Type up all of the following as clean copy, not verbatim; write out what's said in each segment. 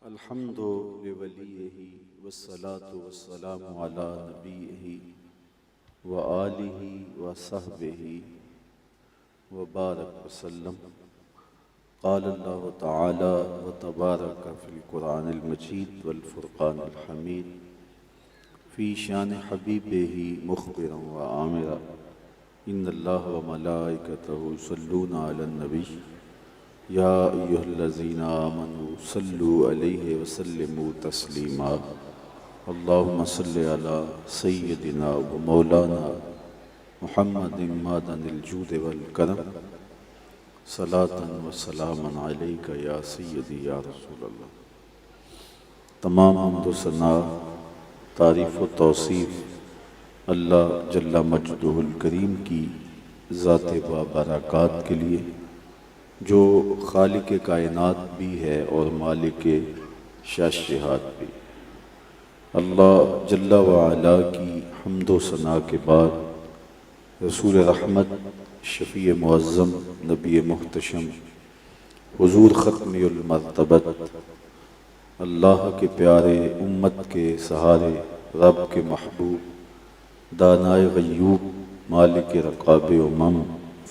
अल्हम्दु लिवलिय्यिही वस्सलातु वस्सलामु अला नबिय्यिही व आलिही व सहबिही व बारक वसल्लम। क़ाल अल्लाहु तआला व तबारक फ़िल क़ुरआनिल मजीद वल फ़ुरक़ानिल हमीद फ़ी शान हबीबिही मुख़बिरन व आमिरा इन्नल्लाह व मलाइकतहु युसल्लूना अलन नबी या अय्युहल्लज़ीना आमनू सल्लु अलैहि व सल्लिमू तस्लीमा। अल्लाहुम्मा सल्लि अला सय्यदिना व मौलाना मुहम्मदिन मादनिल जूद वल करम सलातन व सलामन अलैका या सय्यदी या रसूल अल्लाह। तमाम हम्द व सना, तारीफ़ व तौसीफ़ अल्लाह जल्ला मजदुहुल करीम की ज़ात बाबरकात के लिए, जो खालिक कायनात भी है और मालिक शाशिहात भी। अल्लाह जल्ला व अला की हम्दो सना के बाद रसूल रहमत शफ़ी मुअज़्ज़म नबी मुहतशम हुज़ूर ख़त्मुल मर्तबत अल्लाह के प्यारे उम्मत के सहारे रब के महबूब दानाए ग़य्यूब मालिक रक़ाब उमम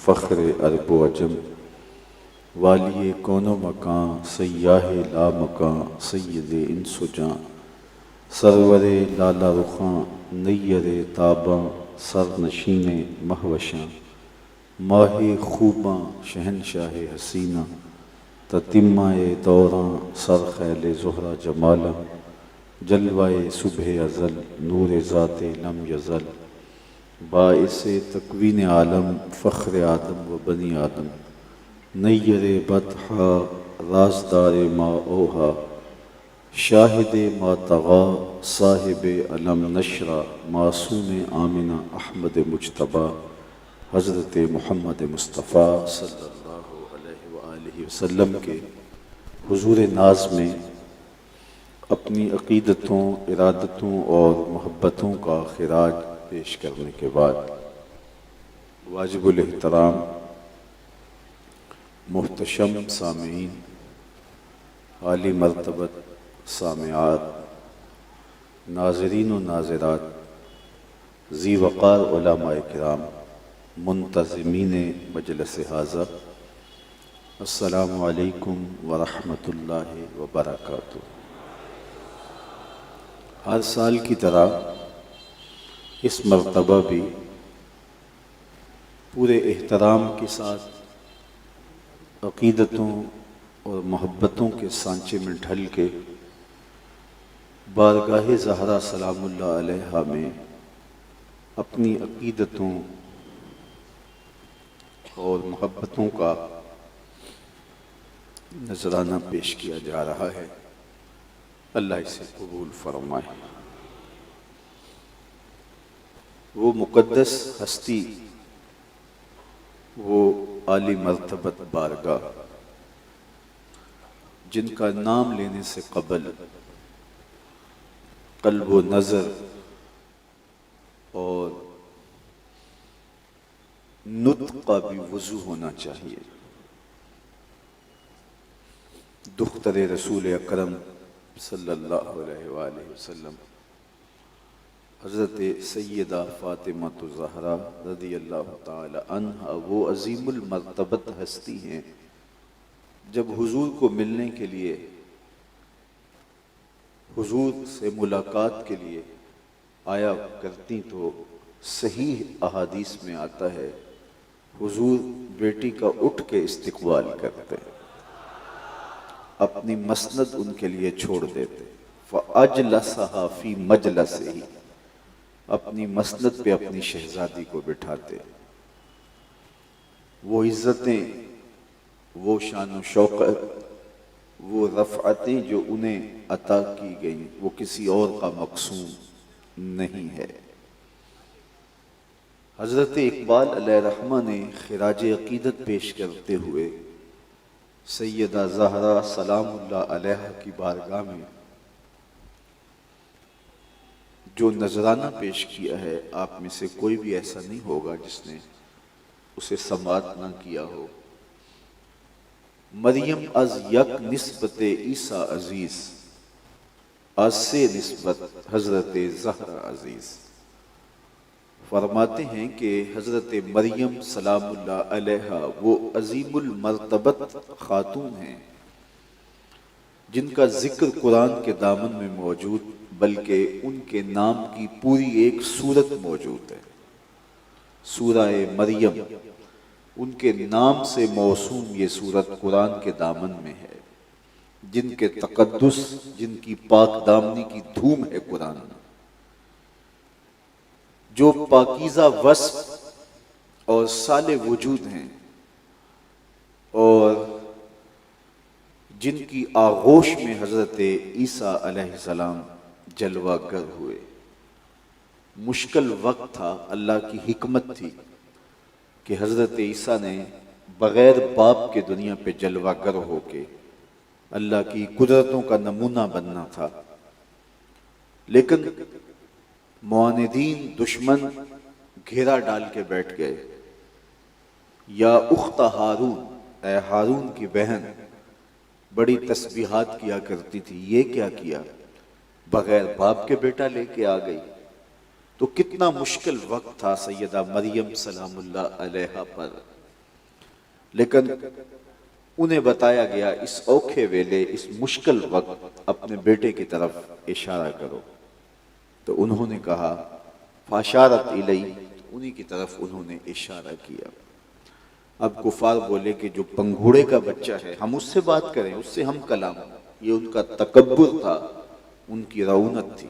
फ़ख्र अरब व अजम वालिए कौनो मकां सय्याहे ला मकां सय्यदे इंसो जां सरवरे लाला रुखां नैयरे ताबां सरनशीने महवशां माहे खूबां शहनशाहे हसीना ततिम्माए दौरां सरखैले ज़ुहरा जमाला जलवाए सुबह अज़ल नूर ज़ाते लम यज़ल बाइसे तकवीन आलम फ़ख्र आदम व बनी आदम नैयरे बतहा राजदारे मा ओहा शाहिदे मा तग़ा साहिब अलम नशरा मासूम आमिना अहमद मुज्तबा हज़रत मुहम्मद मुस्तफ़ा सल्लल्लाहु अलैहि व आलिहि वसल्लम के हुज़ूर नाज़ में अपनी अक़ीदतों, इरादतों और मोहब्बतों का खिराज पेश करने के बाद वाजिबुल एहतराम मुहतशम सामीन, आली मर्तबत सामिआत, नाज़रीन व नाज़िरात, ज़ी वक़ार उलमाए किराम, मुंतज़िमीन मजलिस हाज़ा, अस्सलामु अलैकुम व रहमतुल्लाहि व बरकातुहू। हर साल की तरह इस मरतबा भी पूरे एहतराम के साथ अक़ीदतों और मोहब्बतों के सांचे में ढल के बारगाह ज़हरा सलामुल्लाह अलैहा में अपनी अक़ीदतों और मोहब्बतों का नजराना पेश किया जा रहा है। अल्लाह इसे कबूल फरमाए। वो मुक़द्दस हस्ती, वो आली मर्तबत बारगाह जिनका नाम लेने से कबल क़ल्ब व नज़र और नुत्क़ का भी वज़ू होना चाहिए। दुख्तर रसूल अकरम सल्लल्लाहु अलैहि वसल्लम हज़रत सय्यदा फ़ातिमा ज़हरा रज़ियल्लाहु ताला अन्हा वो अज़ीमुल मर्तबत हस्ती हैं, जब हुज़ूर को मिलने के लिए, हुज़ूर से मुलाकात के लिए आया करती तो सहीह अहादीस में आता है हुज़ूर बेटी का उठ के इस्तक़बाल करते, अपनी मसनद उनके लिए छोड़ देते। फ़अजलसहा फ़ी मजलसिही, अपनी मसनद पे अपनी शहजादी को बिठाते। वो इज़्ज़तें, वो शान व शौकत, वो रफ़अतें जो उन्हें अता की गई वो किसी और का मक़सूम नहीं है। हज़रत इक़बाल अलैहिर्रहमा ने खिराज अक़ीदत पेश करते हुए सैयदा ज़हरा सलामुल्लाह अलैहा की बारगाह में जो नजराना पेश किया है, आप में से कोई भी ऐसा नहीं होगा जिसने उसे समात न किया हो। मरियम अज यक निस्बत ईसा अजीज, आज से निस्बत हजरत ज़हरा अजीज फरमाते हैं कि हजरत मरियम सलामुल्लाह अलैहा वो अजीमुल मर्तबत खातून हैं जिनका जिक्र कुरान के दामन में मौजूद, बल्कि उनके नाम की पूरी एक सूरत मौजूद है। सूरह मरियम उनके नाम से मौसूम ये सूरत कुरान के दामन में है, जिनके तकद्दुस, जिनकी पाक दामनी की धूम है कुरान में, जो पाकीज़ा वस्फ और साले वजूद हैं और जिनकी आगोश में हजरत ईसा अलैहिस्सलाम जलवागर हुए। मुश्किल वक्त था, अल्लाह की हिकमत थी कि हजरत ईसा ने बगैर बाप के दुनिया पे जलवागर होके अल्लाह की कुदरतों का नमूना बनना था। लेकिन मुआनिदीन, दुश्मन घेरा डाल के बैठ गए। या उख्ता हारून, ए हारून की बहन बड़ी तस्बीहात किया करती थी, ये क्या किया, बगैर बाप के बेटा लेके आ गई। तो कितना मुश्किल वक्त था सैयदा मरियम सलामुल्लाह अलैहा पर। लेकिन उन्हें बताया गया इस औखे वेले, इस मुश्किल वक्त अपने बेटे की तरफ इशारा करो। तो उन्होंने कहा फाशारत इलई, उन्हीं की तरफ उन्होंने इशारा किया। अब कुफार बोले कि जो पंघूड़े का बच्चा है हम उससे बात करें, उससे हम कलाम। ये उनका तकब्बुर था, उनकी रऊनत थी।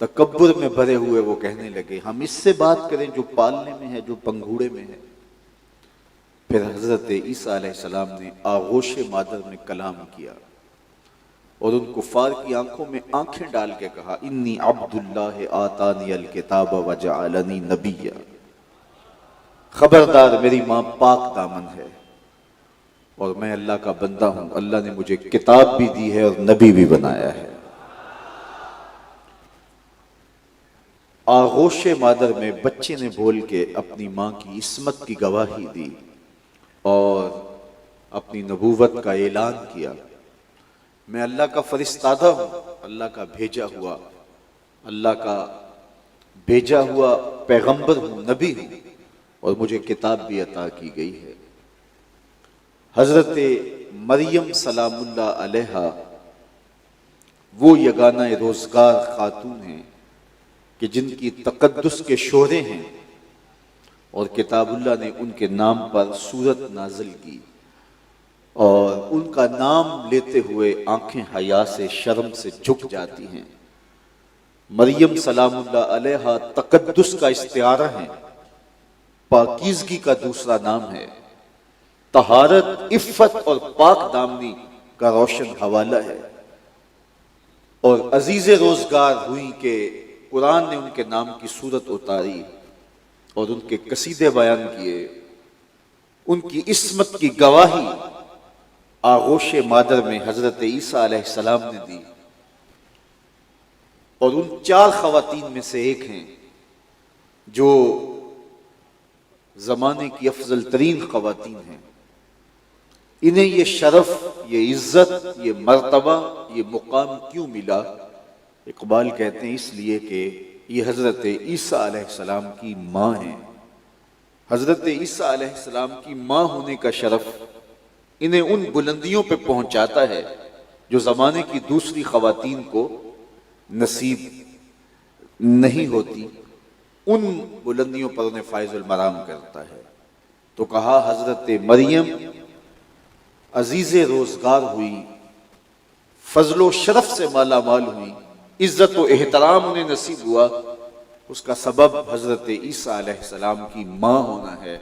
तकब्बुर में भरे हुए वो कहने लगे हम इससे बात करें जो पालने में है, जो पंघूड़े में है। फिर हजरत ईसा अलैहिस्सलाम ने आगोश मादर में कलाम किया और उन कुफार की आंखों में आंखें डाल के कहा इन्नी अब्दुल्लाह आतानी अल किताब व जअलनी नबिय्या। खबरदार, मेरी मां पाक दामन है और मैं अल्लाह का बंदा हूं। अल्लाह ने मुझे किताब भी दी है और नबी भी बनाया है। आगोश मादर में बच्चे ने बोल के अपनी मां की इस्मत की गवाही दी और अपनी नबूवत का ऐलान किया। मैं अल्लाह का फरिश्तादा हूं, अल्लाह का भेजा हुआ, अल्लाह का भेजा हुआ पैगंबर हूं, नबी हूं और मुझे किताब भी अता की गई है। हजरत मरियम सलामुल्लाह अलैहा वो यगाना रोजगार खातून हैं कि जिनकी तकद्दुस के शोरे हैं और किताबुल्लाह ने उनके नाम पर सूरत नाजिल की और उनका नाम लेते हुए आंखें हया से, शर्म से झुक जाती हैं। मरियम सलामुल्लाह अलैहा तकद्दुस का इस्तिआरा है, पाकीज़गी का दूसरा नाम है, तहारत, इफ़्फ़त और पाक दामनी का रोशन हवाला है। और अजीज रोजगार हुई कि कुरान ने उनके नाम की सूरत उतारी और उनके कसीदे बयान किए। उनकी इस्मत की गवाही आगोश मादर में हजरत ईसा अलैहिस्सलाम ने दी और उन 4 खवातीन में से एक हैं जो जमाने की अफजल तरीन खवातीन हैं। इन्हें ये शरफ, ये इज्जत, ये मर्तबा, ये मुकाम क्यों मिला? इकबाल कहते हैं इसलिए कि ये हजरत ईसा अलैहिस्सलाम की माँ हैं। हजरत ईसा अलैहिस्सलाम की माँ होने का शरफ इन्हें उन बुलंदियों पे पहुंचाता है जो जमाने की दूसरी खवातीन को नसीब नहीं होती। उन बुलंदियों पर उन्हें फायजुल मराम करता है। तो कहा हजरत मरियम अजीज़े रोजगार हुई, फजलो शरफ से माला माल हुई, इज्जत व एहतराम उन्हें नसीब हुआ। उसका सबब हजरत ईसा अलैहिस्सलाम की माँ होना है।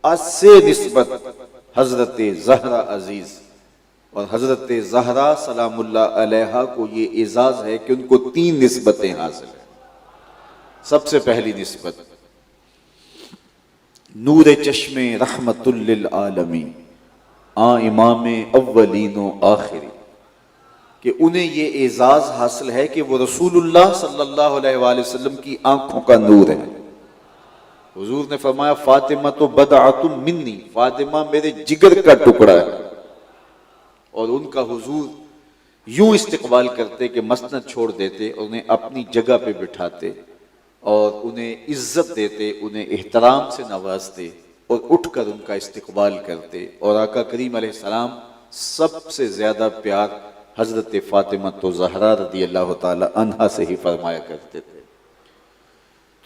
आज से निस्बत हजरत ज़हरा अजीज और हजरत ज़हरा सलामुल्लाह अलैहा को ये एजाज है कि उनको 3 निस्बतें हासिल है। सबसे पहली निस्बत नूर चश्मे रहमतुल लिल आलमीन, इमाम अव्वलीन व आखिरी, कि उन्हें ये एजाज हासिल है कि वो रसूलुल्लाह सल्लल्लाहु अलैहि वसल्लम की आंखों का नूर है। हुजूर ने फरमाया फातिमा तो बदअतुम मिन्नी, फातिमा मेरे जिगर का टुकड़ा है। और उनका हुजूर यूं इस्तकबाल करते कि मसनद छोड़ देते, उन्हें अपनी जगह पे बिठाते और उन्हें इज्जत देते, उन्हें एहतराम से नवाजते और उठकर उनका इस्तकबाल करते। और आका करीम अलैहिस्सलाम सबसे ज्यादा प्यार हजरत फातिमा तो ज़हरा रदी अल्लाह ताला अन्हा से ही फरमाया करते थे।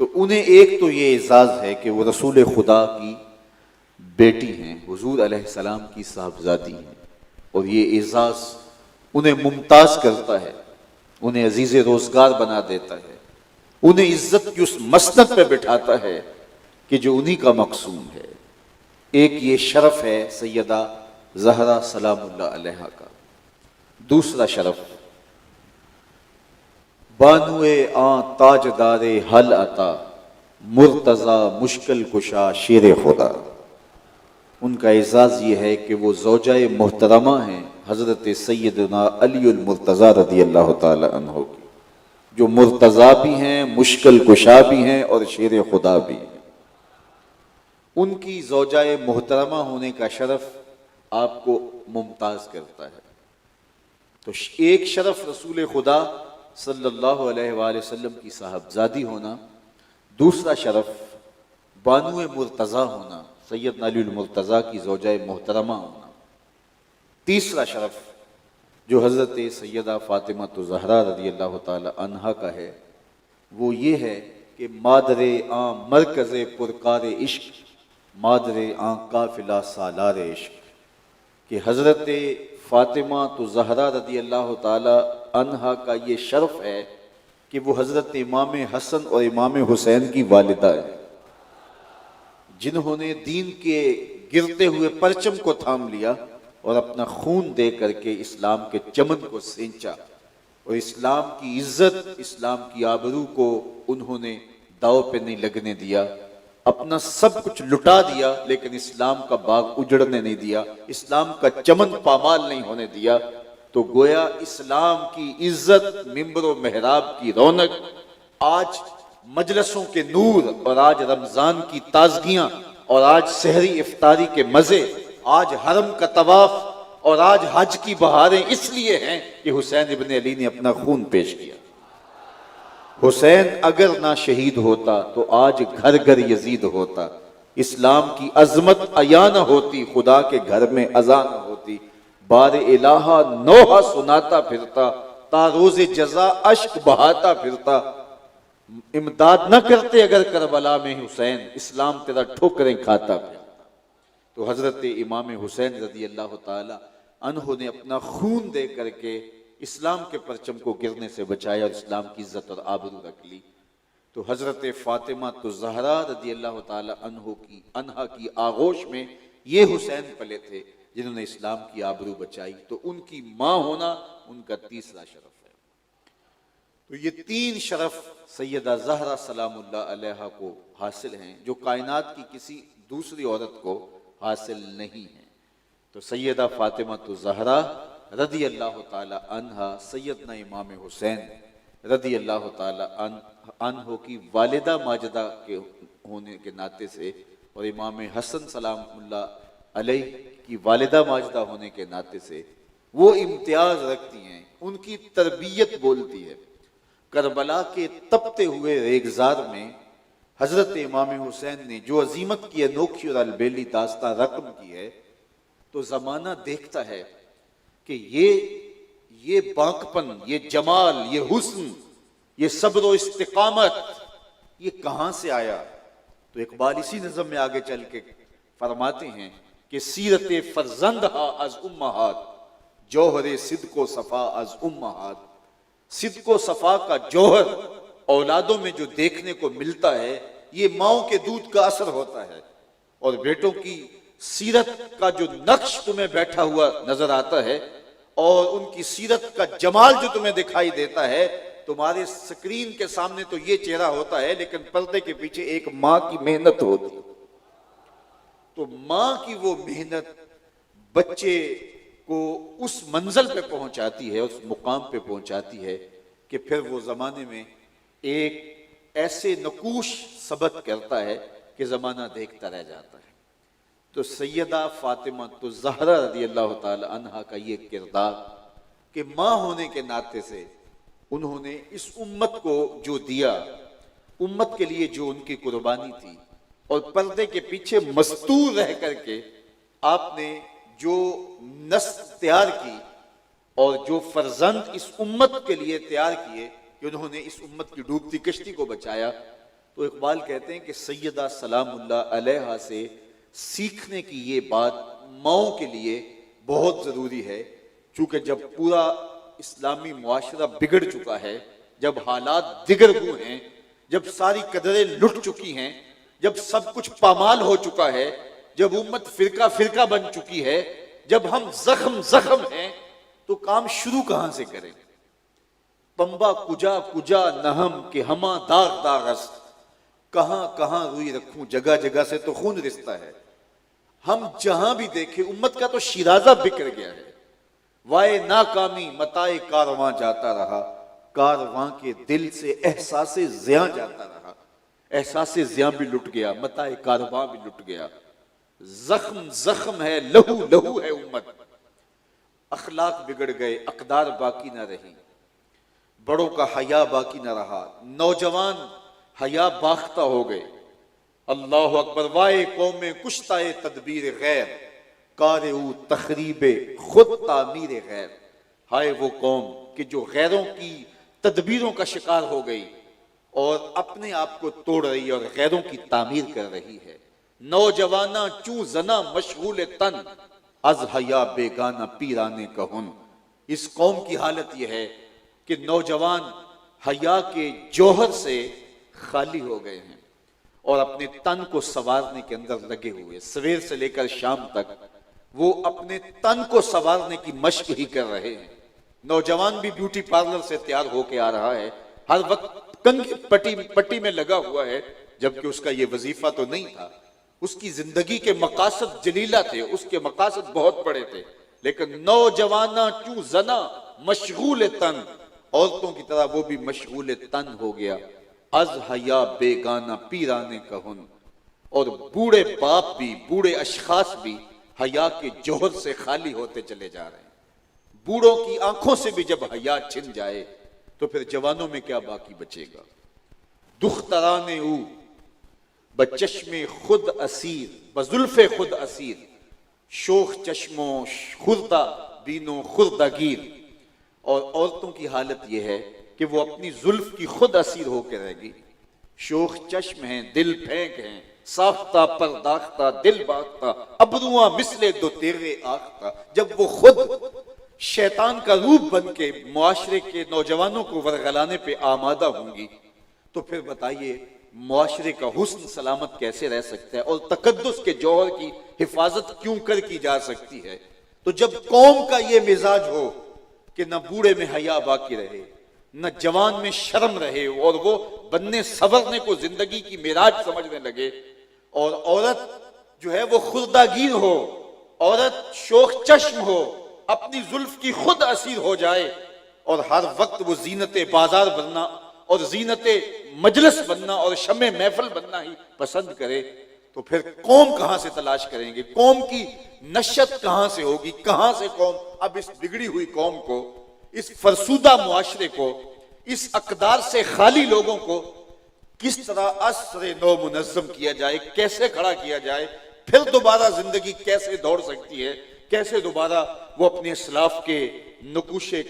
तो उन्हें एक तो ये एजाज है कि वो रसूल खुदा की बेटी हैं, हुजूर अलैहिस्सलाम की साहबजादी हैं, और ये एजाज उन्हें मुमताज करता है, उन्हें अजीज रोजगार बना देता है, उन्हें इज्जत की उस मसनद पे बिठाता है कि जो उन्हीं का मकसूम है। एक ये शरफ है सैयदा ज़हरा सलामुल्लाह अलैहा का। दूसरा शरफ बानुए आ ताजदारे हल अता मुर्तज़ा मुश्किल कुशा शेर खुदा। उनका एजाज ये है कि वो ज़ौजाए मोहतरमा हैं हज़रत सैयदना अलीउल मुर्तज़ा रदी अल्लाह ताला अन्हु की, जो मुर्तज़ा भी हैं, मुश्किल कुशा भी हैं और शेर खुदा भी हैं। उनकी ज़ौजाए मोहतरमा होने का शरफ आपको मुमताज़ करता है। तो एक शरफ रसूल खुदा सल्लल्लाहु अलैहि वसल्लम की साहबजादी होना, दूसरा शरफ बानुए मुर्तज़ा होना, सैयदना अली मुर्तज़ा की ज़ौजाए मोहतरमा होना, तीसरा शरफ जो हज़रत सैयदा फ़ातिमा तो ज़हरा रज़ी अल्लाह ताला अन्हा का है, वो ये है कि मादरे आ मरकज़े पुरकार इश्क, मादरे आ काफिला सालार इश्क, कि हज़रत फ़ातिमा तो ज़हरा रज़ी अल्लाह ताला अन्हा का ये शर्फ है कि वो हज़रत इमाम हसन और इमाम हुसैन की वालिदा है, जिन्होंने दीन के गिरते हुए परचम को थाम लिया और अपना खून दे करके इस्लाम के चमन को सींचा, और इस्लाम की इज्जत, इस्लाम की आबरू को उन्होंने दाव पे नहीं लगने दिया, अपना सब कुछ लुटा दिया, लेकिन इस्लाम का बाग उजड़ने नहीं दिया, इस्लाम का चमन पामाल नहीं होने दिया। तो गोया इस्लाम की इज्जत, मिंबर व मेहराब की रौनक, आज मजलसों के नूर, और आज रमजान की ताजगियां, और आज सहरी इफ्तारी के मजे, आज हरम का तवाफ, और आज हज की बहारें इसलिए हैं कि हुसैन इब्न अली ने अपना खून पेश किया। हुसैन अगर ना शहीद होता तो आज घर घर यजीद होता, इस्लाम की अजमत अया न होती, खुदा के घर में अजा न होती, बार इलाहा नोहा सुनाता फिरता, तारोज जजा अश्क बहाता फिरता, इमदाद न करते अगर करबला में हुसैन, इस्लाम तेरा ठोकरें खाता फिरता। तो हजरत इमाम हुसैन रज़ी अल्लाह ताला अन्हु ने अपना खून दे करके इस्लाम के परचम को गिरने से बचाया और इस्लाम की इज्जत और आबरू रख ली। तो हजरत फातिमा तो ज़हरा रज़ी अल्लाह ताला अन्हा की आगोश में ये हुसैन पले थे जिन्होंने इस्लाम की आबरू बचाई। तो उनकी माँ होना उनका तीसरा शरफ है। तो ये तीन शरफ सैयदा ज़हरा सलामुल्लाह अलैहा को हासिल हैं, जो कायनात की किसी दूसरी औरत को हासिल नहीं है। तो सैयदा फातिमा तो ज़हरा रज़ी अल्लाह ताला अन्हा सैयदना इमाम हुसैन रज़ी अल्लाह ताला अन्हो की वालिदा माजिदा के होने के नाते से, और इमाम हसन सलामुल्लाह अलैह की वालिदा माजिदा होने के नाते से वो इम्तियाज रखती हैं, उनकी तरबियत बोलती है। करबला के तपते हुए रेगजार में हजरत इमाम हुसैन ने जो अजीमत की अनोखी और अलबेली दास्तां रकम की है, तो जमाना देखता है कि ये बांकपन, ये जमाल, ये हुस्न, ये सब्र और इस्तिकामत ये कहां से आया। तो इकबाल इसी नज़म में आगे चल के फरमाते हैं कि सीरत फरजंद हा अज उम्महात, जौहरे सिद्को सफा अज उम्महात। सिद्को सफा का जौहर औलादों में जो देखने को मिलता है, ये माओ के दूध का असर होता है। और बेटों की सीरत का जो नक्श तुम्हें बैठा हुआ नजर आता है और उनकी सीरत का जमाल जो तुम्हें दिखाई देता है, तुम्हारे स्क्रीन के सामने तो ये चेहरा होता है, लेकिन पर्दे के पीछे एक माँ की मेहनत होती है। तो माँ की वो मेहनत बच्चे को उस मंजिल पे पहुंचाती है, उस मुकाम पे पहुंचाती है कि फिर वो जमाने में एक ऐसे नकूश सबत करता है कि जमाना देखता रह जाता है। तो सैयदा फातिमा तो ज़हरा रज़ी अल्लाह ताला अन्हा का ये किरदार कि माँ होने के नाते से उन्होंने इस उम्मत को जो दिया, उम्मत के लिए जो उनकी कुर्बानी थी, और पर्दे के पीछे मस्तूर रह करके आपने जो नस्ल तैयार की और जो फर्जंद इस उम्मत के लिए तैयार किए कि उन्होंने इस उम्मत की डूबती कश्ती को बचाया। तो इकबाल कहते हैं कि सैयदा सलामुल्लाह अलैहा से सीखने की ये बात माओं के लिए बहुत ज़रूरी है, क्योंकि जब पूरा इस्लामी मुआशरा बिगड़ चुका है, जब हालात दिगर हुए हैं, जब सारी कदरें लुट चुकी हैं, जब सब कुछ पामाल हो चुका है, जब उम्मत फिरका फिरका बन चुकी है, जब हम जख्म जख्म हैं, तो काम शुरू कहां से करें? पंबा कुजा कुजा नहम के हमा दाग दागस, कहां कहां रुई रखूं, जगह जगह से तो खून रिश्ता है। हम जहां भी देखे उम्मत का तो शिराजा बिखर गया है। वाए नाकामी मताए कारवां जाता रहा, कारवां के दिल से एहसासे ज़िया जाता रहा। एहसासे ज़िया भी लुट गया, मताए कारवां भी लुट गया। जख्म जख्म है, लहू लहू है उम्मत। अखलाक बिगड़ गए, अकदार बाकी ना रही, बड़ों का हया बाकी ना रहा, नौजवान हया बाख्ता हो गए। अल्लाह अकबर। वाए कौमे कुश्ताए तदबीर गैर, कारे तखरीबे खुद तामीर गैर। हाय वो कौम कि जो गैरों की तदबीरों का शिकार हो गई और अपने आप को तोड़ रही है और गैरों की तामीर कर रही है। नौजवाना चू जना मशगूल तन, अज हया बेगाना पीराने कहन। इस कौम की हालत यह है कि नौजवान हया के जौहर से खाली हो गए हैं और अपने तन को संवारने के अंदर लगे हुए। सवेर से लेकर शाम तक वो अपने तन को संवारने की मशक ही कर रहे हैं। नौजवान भी ब्यूटी पार्लर से तैयार होके आ रहा है, हर वक्त कंघी पट्टी में लगा हुआ है, जबकि उसका ये वजीफा तो नहीं था। उसकी जिंदगी के मकासद जलीला थे, उसके मकासद बहुत बड़े थे, लेकिन नौजवाना चू जना मशगूल तन, औरतों की तरह वो भी मशगूल तन हो गया। अज हया बेगाना पीराने कहन। और बूढ़े बाप भी, बूढ़े अशखास भी हया के जोहर से खाली होते चले जा रहे हैं। बूढ़ों की आंखों से भी जब हया छिन जाए तो फिर जवानों में क्या बाकी बचेगा? दुख्तराने ऊ बचश्मे खुद असीर, बजुल्फे खुद असीर, शोख चश्मो खुर्दा बीनो खुर्दागीर। और औरतों की हालत यह है कि वो अपनी जुल्फ की खुद असीर होकर रहेगी। शोख चश्म हैं, दिल फेंक हैं, साख्ता परदाख्ता दिल बाख्ता, अबरुआ मिसले दो तेरे आख्ता। जब वो खुद शैतान का रूप बन के मुआशरे के नौजवानों को वरगलाने पे आमादा होंगी, तो फिर बताइए मुआशरे का हुस्न सलामत कैसे रह सकता है और तकद्दुस के जौहर की हिफाजत क्यों कर की जा सकती है? तो जब कौम का ये मिजाज हो कि न बूढ़े में हया बाकी रहे, न जवान में शर्म रहे, और वो बनने सवरने को जिंदगी की मिराज समझने लगे, और औरत जो है वो खुर्दागीर हो, औरत शोख चश्म हो, अपनी जुल्फ की खुद असीर हो जाए और हर वक्त वो जीनते बाजार बनना और जीनते मजलिस बनना और शमे महफिल बनना ही पसंद करे, तो फिर कौम कहां से तलाश करेंगे? कौम की नशत कहां से होगी? कहां से कौम अब इस बिगड़ी हुई कौम को, इस फरसूदा मुआशरे को, इस अकदार से खाली लोगों को किस तरह असरे नो मुनज़्ज़म किया जाए, कैसे खड़ा किया जाए? फिर दोबारा जिंदगी कैसे दौड़ सकती है? कैसे दोबारा वो अपने इस्लाफ के नकुशे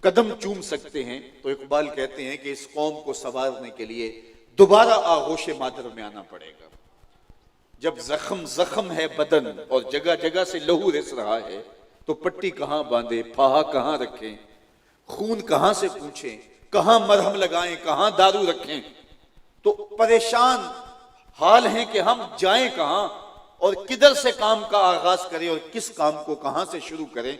कदम चूम सकते हैं? तो इकबाल कहते हैं कि इस कौम को संवारने के लिए दोबारा आगोश मादर में आना पड़ेगा। जब जख्म जख्म है बदन और जगह जगह से लहू रिस रहा है, तो पट्टी कहां बांधे, फाहा कहां रखें, खून कहां से पूछें, कहां मरहम लगाएं, कहां दारू रखें? तो परेशान हाल है कि हम जाएं कहां और किधर से काम का आगाज करें और किस काम को कहां से शुरू करें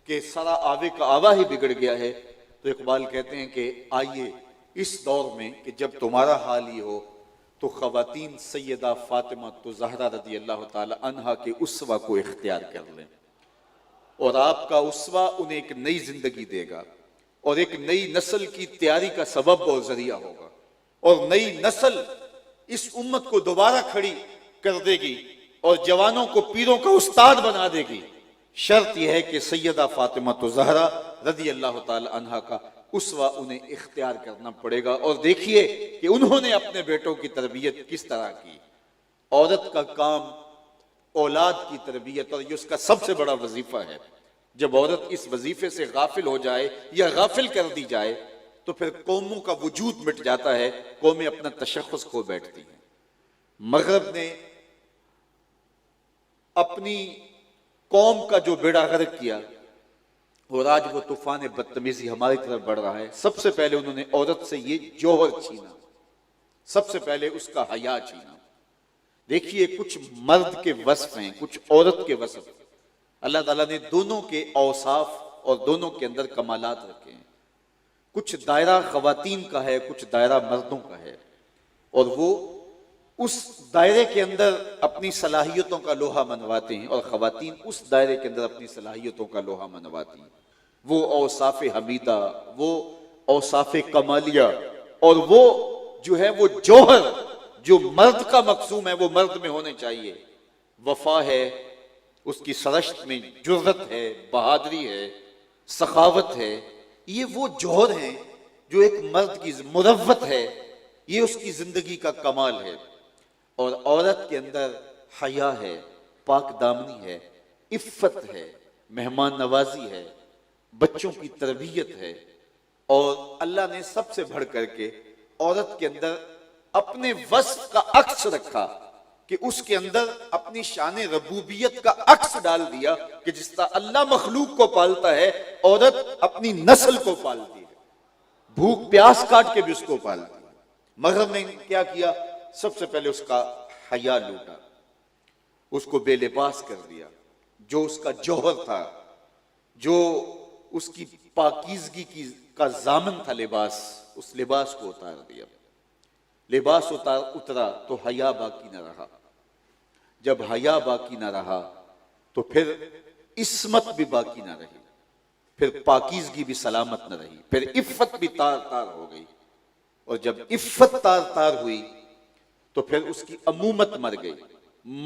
कि सारा आवे का आवा ही बिगड़ गया है। तो इकबाल कहते हैं कि आइए इस दौर में कि जब तुम्हारा हाल ही हो, तो खवातीन सैयदा फातिमा तो ज़हरा रज़ी अल्लाह ताला अन्हा के उसवा को इख्तियार कर लें, और आपका उसवा उन्हें एक नई जिंदगी देगा और एक नई नस्ल की तैयारी का सबब और जरिया होगा, और नई नस्ल इस उम्मत को दोबारा खड़ी कर देगी और जवानों को पीरों का उस्ताद बना देगी। शर्त यह है कि सैयदा फातिमा तो ज़हरा रज़ी अल्लाह ताला अन्हा का उसवा उन्हें इख्तियार करना पड़ेगा। और देखिए कि उन्होंने अपने बेटों की तरबियत किस तरह की। औरत का काम औलाद की तरबियत, और ये उसका सबसे बड़ा वजीफा है। जब औरत इस वजीफे से गाफिल हो जाए या गाफिल कर दी जाए तो फिर कौमों का वजूद मिट जाता है, कौमें अपना तशख्खुस खो बैठती हैं। मगरब ने अपनी कौम का जो बेड़ा गर्क किया और आज वो तूफान बदतमीजी हमारी तरफ बढ़ रहा है। सबसे पहले उन्होंने औरत से ये जौहर छीना, सबसे पहले उसका हया छीना। देखिए कुछ मर्द के वस्फ हैं, कुछ औरत के वस्फ। अल्लाह ताला ने दोनों के औसाफ और दोनों के अंदर कमालात रखे हैं। कुछ दायरा खवातीन का है, कुछ दायरा मर्दों का है, और वो उस दायरे के अंदर अपनी सलाहियतों का लोहा मनवाते हैं और खवातीन उस दायरे के अंदर अपनी सलाहियतों का लोहा मनवाती हैं। वो औसाफ हमीदा, वो औसाफ कमालिया, और वो जो है वो जौहर जो मर्द का मकसूम है वो मर्द में होने चाहिए। वफा है, उसकी सरश्त में जुर्रत है, बहादुरी है, सखावत है। ये वो जौहर हैं जो एक मर्द की मुरव्वत है, ये उसकी जिंदगी का कमाल है। और औरत के अंदर हया है, पाक दामनी है, इफ्फत है, मेहमान नवाजी है, बच्चों की तरबियत है। और अल्लाह ने सबसे बढ़ करके औरत के अंदर अपने वस्फ का अक्स रखा कि उसके अंदर अपनी शान रबूबियत का अक्स डाल दिया कि जिस तरह अल्लाह मखलूक को पालता है, औरत अपनी नस्ल को पालती है, भूख प्यास काट के भी उसको पालती है। मगरब ने क्या किया, सबसे पहले उसका हया लूटा, उसको बेलिबास कर दिया। जो उसका जौहर था, जो उसकी पाकीज़गी की का जामन था लिबास, उस लिबास को उतार दिया। लिबास उतरा तो हया बाकी न रहा। जब हया बाकी न रहा तो फिर इस्मत भी बाकी न रही, फिर पाकीज़गी भी सलामत न रही, फिर इफ्फत भी तार तार हो गई। और जब इफ्फत तार तार हुई तो फिर उसकी अमूमत मर गई।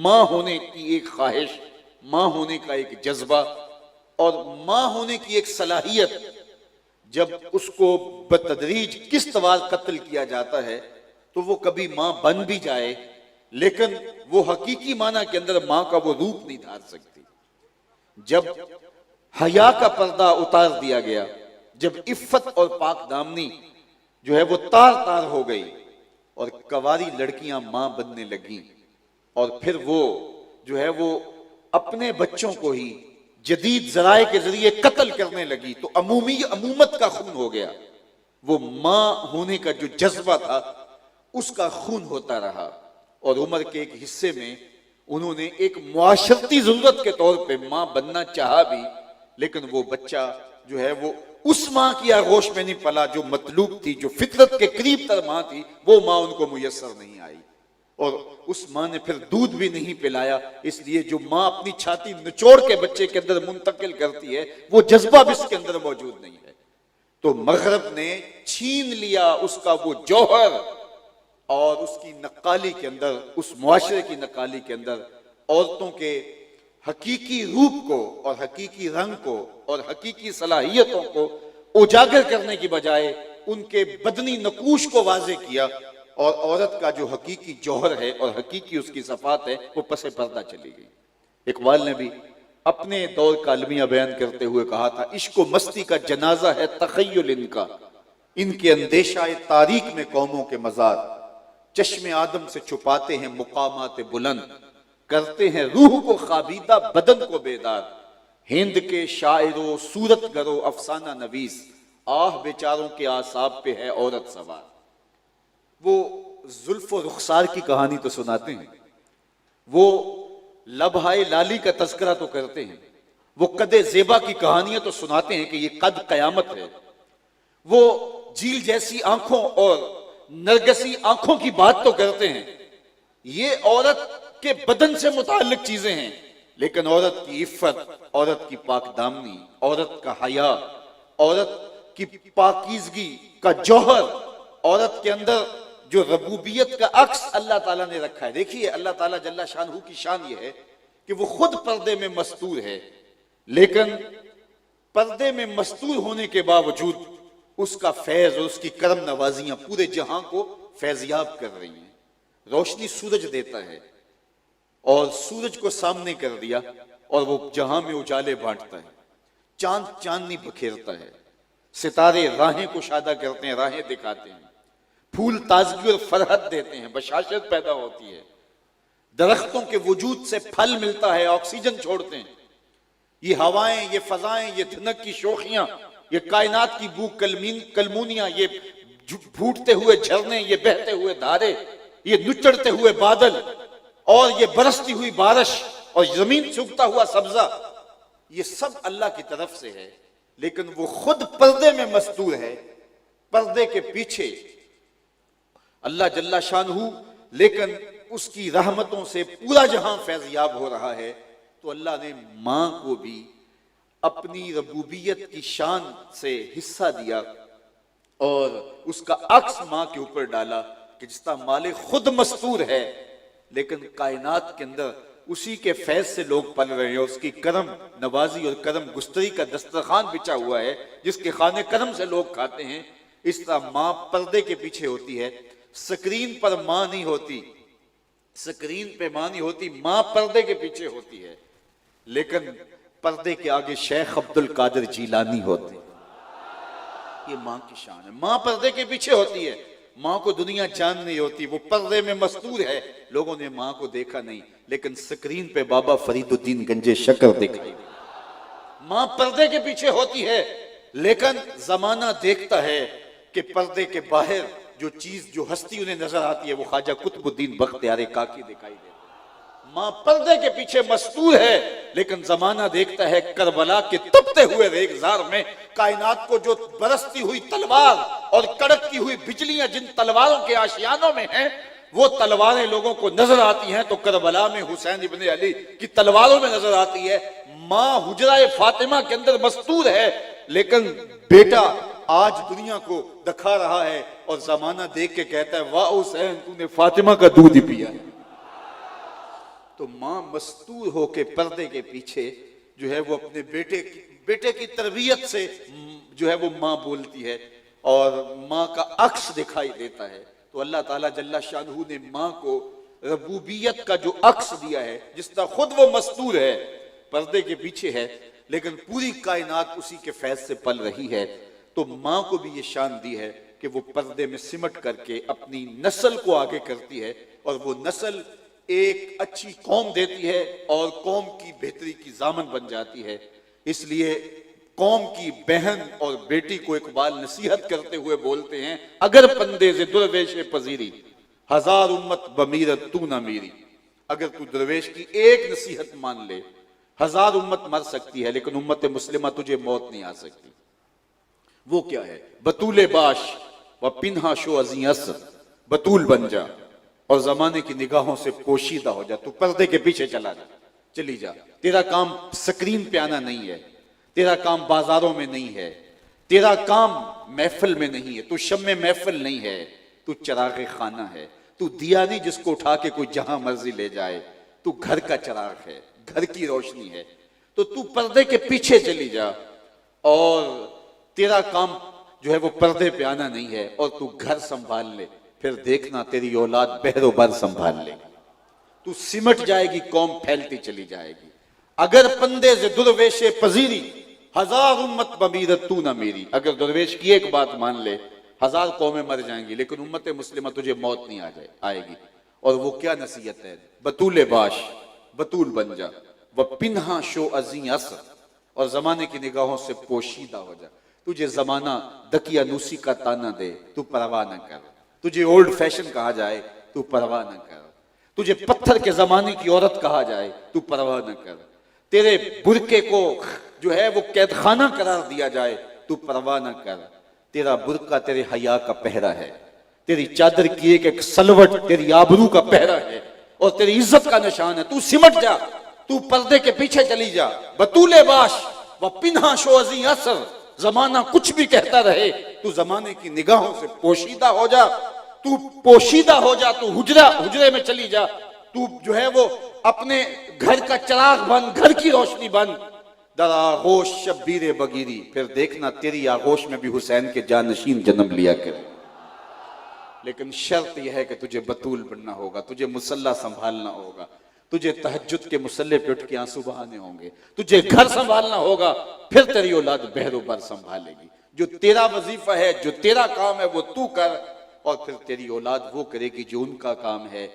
मां होने की एक ख्वाहिश, मां होने का एक जज्बा और मां होने की एक सलाहियत जब उसको बतदरीज किस तवार कत्ल किया जाता है तो वो कभी मां बन भी जाए, लेकिन वो हकीकी माना के अंदर मां का वो रूप नहीं धार सकती। जब हया का पर्दा उतार दिया गया, जब इफ्फत और पाक दामनी जो है वो तार तार हो गई और कवारी लड़कियां मां बनने लगी, और फिर वो जो है वो अपने बच्चों को ही जदीद जराए के जरिए कत्ल करने लगी, तो अमूमत का खून हो गया। वो मां होने का जो जज्बा था उसका खून होता रहा। और उम्र के एक हिस्से में उन्होंने एक मुआशरती जरूरत के तौर पे मां बनना चाहा भी, लेकिन वो बच्चा जो है वो उस मां की आगोश में नहीं पला जो मतलूब थी, जो फितरत के करीब तर मां थी, वो मां उनको मुयस्सर नहीं आई। और उस मां ने फिर दूध भी नहीं पिलाया, इसलिए जो मां अपनी छाती निचोड़ के बच्चे के अंदर मुंतकिल करती है वो जज्बा भी इसके अंदर मौजूद नहीं है। तो मगरब ने छीन लिया उसका वो जौहर, और उसकी नक्काली के अंदर, उस मुआशरे की नक्काली के अंदर औरतों के हकीकी रूप को और हकीकी रंग को और हकीकी सलाहियतों को उजागर करने की बजाय उनके बदनी नकूश को वाजे किया, और औरत का जो हकीकी जौहर है और हकीकी उसकी सफात है वो पसे पर्दा चली गई। इकबाल ने भी अपने दौर का अलमिया बयान करते हुए कहा था, इश्क व मस्ती का जनाजा है तखय्युल इनका, इनके अंदेशा तारीख में कौमों के मजार, चश्मे आदम से छुपाते हैं मुकामात बुलंद, करते हैं रूह को खाबीदा बदन को बेदार, हिंद के शायरो सूरत गरो अफसाना नवीस, आह बेचारों के आसाब पे है औरत सवार। वो जुल्फ और रुखसार की कहानी तो सुनाते हैं, वो लबहाए लाली का तस्करा तो करते हैं, वो कदे जेबा की कहानियां तो सुनाते हैं कि ये कद कयामत है, वो झील जैसी आंखों और नरगसी आंखों की बात तो करते हैं। ये औरत के बदन से मुताल्लिक चीजें हैं, लेकिन औरत की इफ्फत, औरत की पाक दामनी, औरत का हया, औरत की पाकीज़गी का जौहर, औरत के अंदर जो रबूबियत का अक्स अल्लाह ताला ने रखा है। देखिए अल्लाह ताला जल्ला शानहू की शान ये है कि वो खुद पर्दे में मस्तूर है, लेकिन पर्दे में मस्तूर होने के बावजूद उसका फैज और उसकी करम नवाजियां पूरे जहां को फैजियाब कर रही हैं। रोशनी सूरज देता है और सूरज को सामने कर दिया और वो जहां में उजाले बांटता है, चांद चांदनी बखेरता है, सितारे राहें कुशादा करते हैं, राहें दिखाते हैं, फूल ताजगी और फरहत देते हैं, बशाशत पैदा होती है, दरख्तों के वजूद से फल मिलता है, ऑक्सीजन छोड़ते हैं, ये हवाएं, ये फजाएं, ये धनक की शोखियां, ये कायनात की बू कलमूनियां, ये फूटते हुए झरने, ये बहते हुए धारे, ये नुचड़ते हुए बादल और ये बरसती हुई बारिश और जमीन से उगता हुआ सब्जा, ये सब अल्लाह की तरफ से है। लेकिन वो खुद पर्दे में मस्तूर है, पर्दे के पीछे अल्लाह जल्ला शानहू, लेकिन उसकी रहमतों से पूरा जहां फैज़याब हो रहा है। तो अल्लाह ने मां को भी अपनी रबूबियत की शान से हिस्सा दिया और उसका अक्स मां के ऊपर डाला कि जिस तरह मालिक खुद मस्तूर है लेकिन कायनात के अंदर उसी के फैज से लोग पल रहे हैं, उसकी करम नवाजी और करम गुस्तरी का दस्तरखान बिछा हुआ है जिसके खाने करम से लोग खाते हैं। इस तरह मां पर्दे के पीछे होती है, स्क्रीन पर मां नहीं होती, स्क्रीन पे मां नहीं होती, मां पर्दे के पीछे होती है। लेकिन पर्दे के आगे शेख अब्दुल कादिर जीलानी होते, ये मां की शान है। मां पर्दे के पीछे होती है, मां को दुनिया जान नहीं होती, वो पर्दे में मस्तूर है, लोगों ने मां को देखा नहीं, लेकिन स्क्रीन पे बाबा फरीदुद्दीन गंजे शक्र दिखाई दे। मां पर्दे के पीछे होती है, लेकिन जमाना देखता है कि पर्दे के बाहर जो चीज, जो हस्ती उन्हें नजर आती है वो ख्वाजा कुतुबुद्दीन बख्तियार काकी दिखाई देती है। मां पर्दे के पीछे मस्तूर है, लेकिन जमाना देखता है करबला के तपते हुए रेगजार में कायनात को जो बरसती हुई तलवार और कड़कती हुई बिजलियां जिन तलवारों के आशियानों में हैं, वो तलवारें लोगों को नजर आती हैं तो करबला में हुसैन इब्ने अली की तलवारों में नजर आती है। मां हुजरा फातिमा के अंदर मस्तूर है, लेकिन बेटा आज दुनिया को दिखा रहा है और जमाना देख के कहता है वाह हुसैन तूने फातिमा का दूध ही पिया है। तो मां मस्तूर होके पर्दे के पीछे जो है वो अपने बेटे की तरबियत से जो है वो मां बोलती है और मां का अक्स दिखाई देता है। तो अल्लाह ताला जल्ला शानहू ने मां को रबूबियत का जो अक्स दिया है, जिस तरह खुद वो मस्तूर है, पर्दे के पीछे है, लेकिन पूरी कायनात उसी के फैज से पल रही है। तो मां को भी ये शान दी है कि वो पर्दे में सिमट करके अपनी नस्ल को आगे करती है और वो नस्ल एक अच्छी कौम देती है और कौम की बेहतरी की जामन बन जाती है। इसलिए कौम की बहन और बेटी को इकबाल नसीहत करते हुए बोलते हैं, अगर पंदे से दुर्वेश पजीरी हजार उम्मत बमीरत तू ना मेरी। अगर तू दरवेश की एक नसीहत मान ले, हजार उम्मत मर सकती है लेकिन उम्मत मुस्लिमा तुझे मौत नहीं आ सकती। वो क्या है? बतूले बाश व पिन्हा शो अजी असर, बतूल बन जा और जमाने की निगाहों से पोशीदा हो जा। तू पर्दे के पीछे चली जा। तेरा काम स्क्रीन पे आना नहीं है, तेरा काम बाजारों में नहीं है, तेरा काम महफिल में नहीं है, तू शम्मे महफिल नहीं है, तू चराग खाना है, तू दिया नहीं जिसको उठा के कोई जहां मर्जी ले जाए, तू घर का चराग है, घर की रोशनी है। तो तू पर्दे के पीछे चली जा और तेरा काम जो है वो पर्दे पे आना नहीं है और तू घर संभाल ले, फिर देखना तेरी औलाद बहरो बर संभाल लेगी। तू सिमट जाएगी, कौम फैलती चली जाएगी। अगर पंदे से दुर्वेशे पजीरी हजार उम्मत बमीरत तू ना मेरी। अगर दुर्वेश की एक बात मान ले, हजार कौमें मर जाएंगी लेकिन उम्मत मुस्लिमा तुझे मौत नहीं आएगी। और वो क्या नसीहत है? बतूले बाश, बतूल बन जा, वह पिन्हा शो अजी असर, और जमाने की निगाहों से पोशीदा हो जा। तुझे जमाना दकियानूसी का ताना दे, तू परवाह न कर। तुझे ओल्ड फैशन कहा जाए, तू परवाह न कर। तुझे पत्थर के जमाने की औरत कहा जाए, तू परवाह न कर। तेरे बुरके को जो है वो कैदखाना करार दिया जाए, तू परवाह न कर। तेरा बुरका तेरे हया का पहरा है, तेरी चादर की एक सलवट तेरी आबरू का पहरा है और तेरी इज्जत का निशान है। तू सिमट जा, तू पर्दे के पीछे चली जा। बतूले बाश व पिन्हा शो अजी असर, जमाना कुछ भी कहता रहे, तू जमाने की निगाहों से पोशीदा हो जा। तू पोशीदा हो जा, तू हुजरे में चली जा। तू जो है वो अपने घर का चिराग बन, घर की रोशनी बन। दर आगोश शब्बीर बगीरी, फिर देखना तेरी आगोश में भी हुसैन के जानशीन जन्म लिया करे। लेकिन शर्त यह है कि तुझे बतूल बनना होगा, तुझे मुसल्ला संभालना होगा, तुझे तहज्जुद के मुसल्ले पे उठ के आंसू बहाने होंगे, तुझे घर संभालना होगा, फिर तेरी औलाद बहरोबर संभालेगी। जो तेरा वजीफा है, जो तेरा काम है, वो तू कर, और फिर तेरी औलाद वो करेगी जो उनका काम है।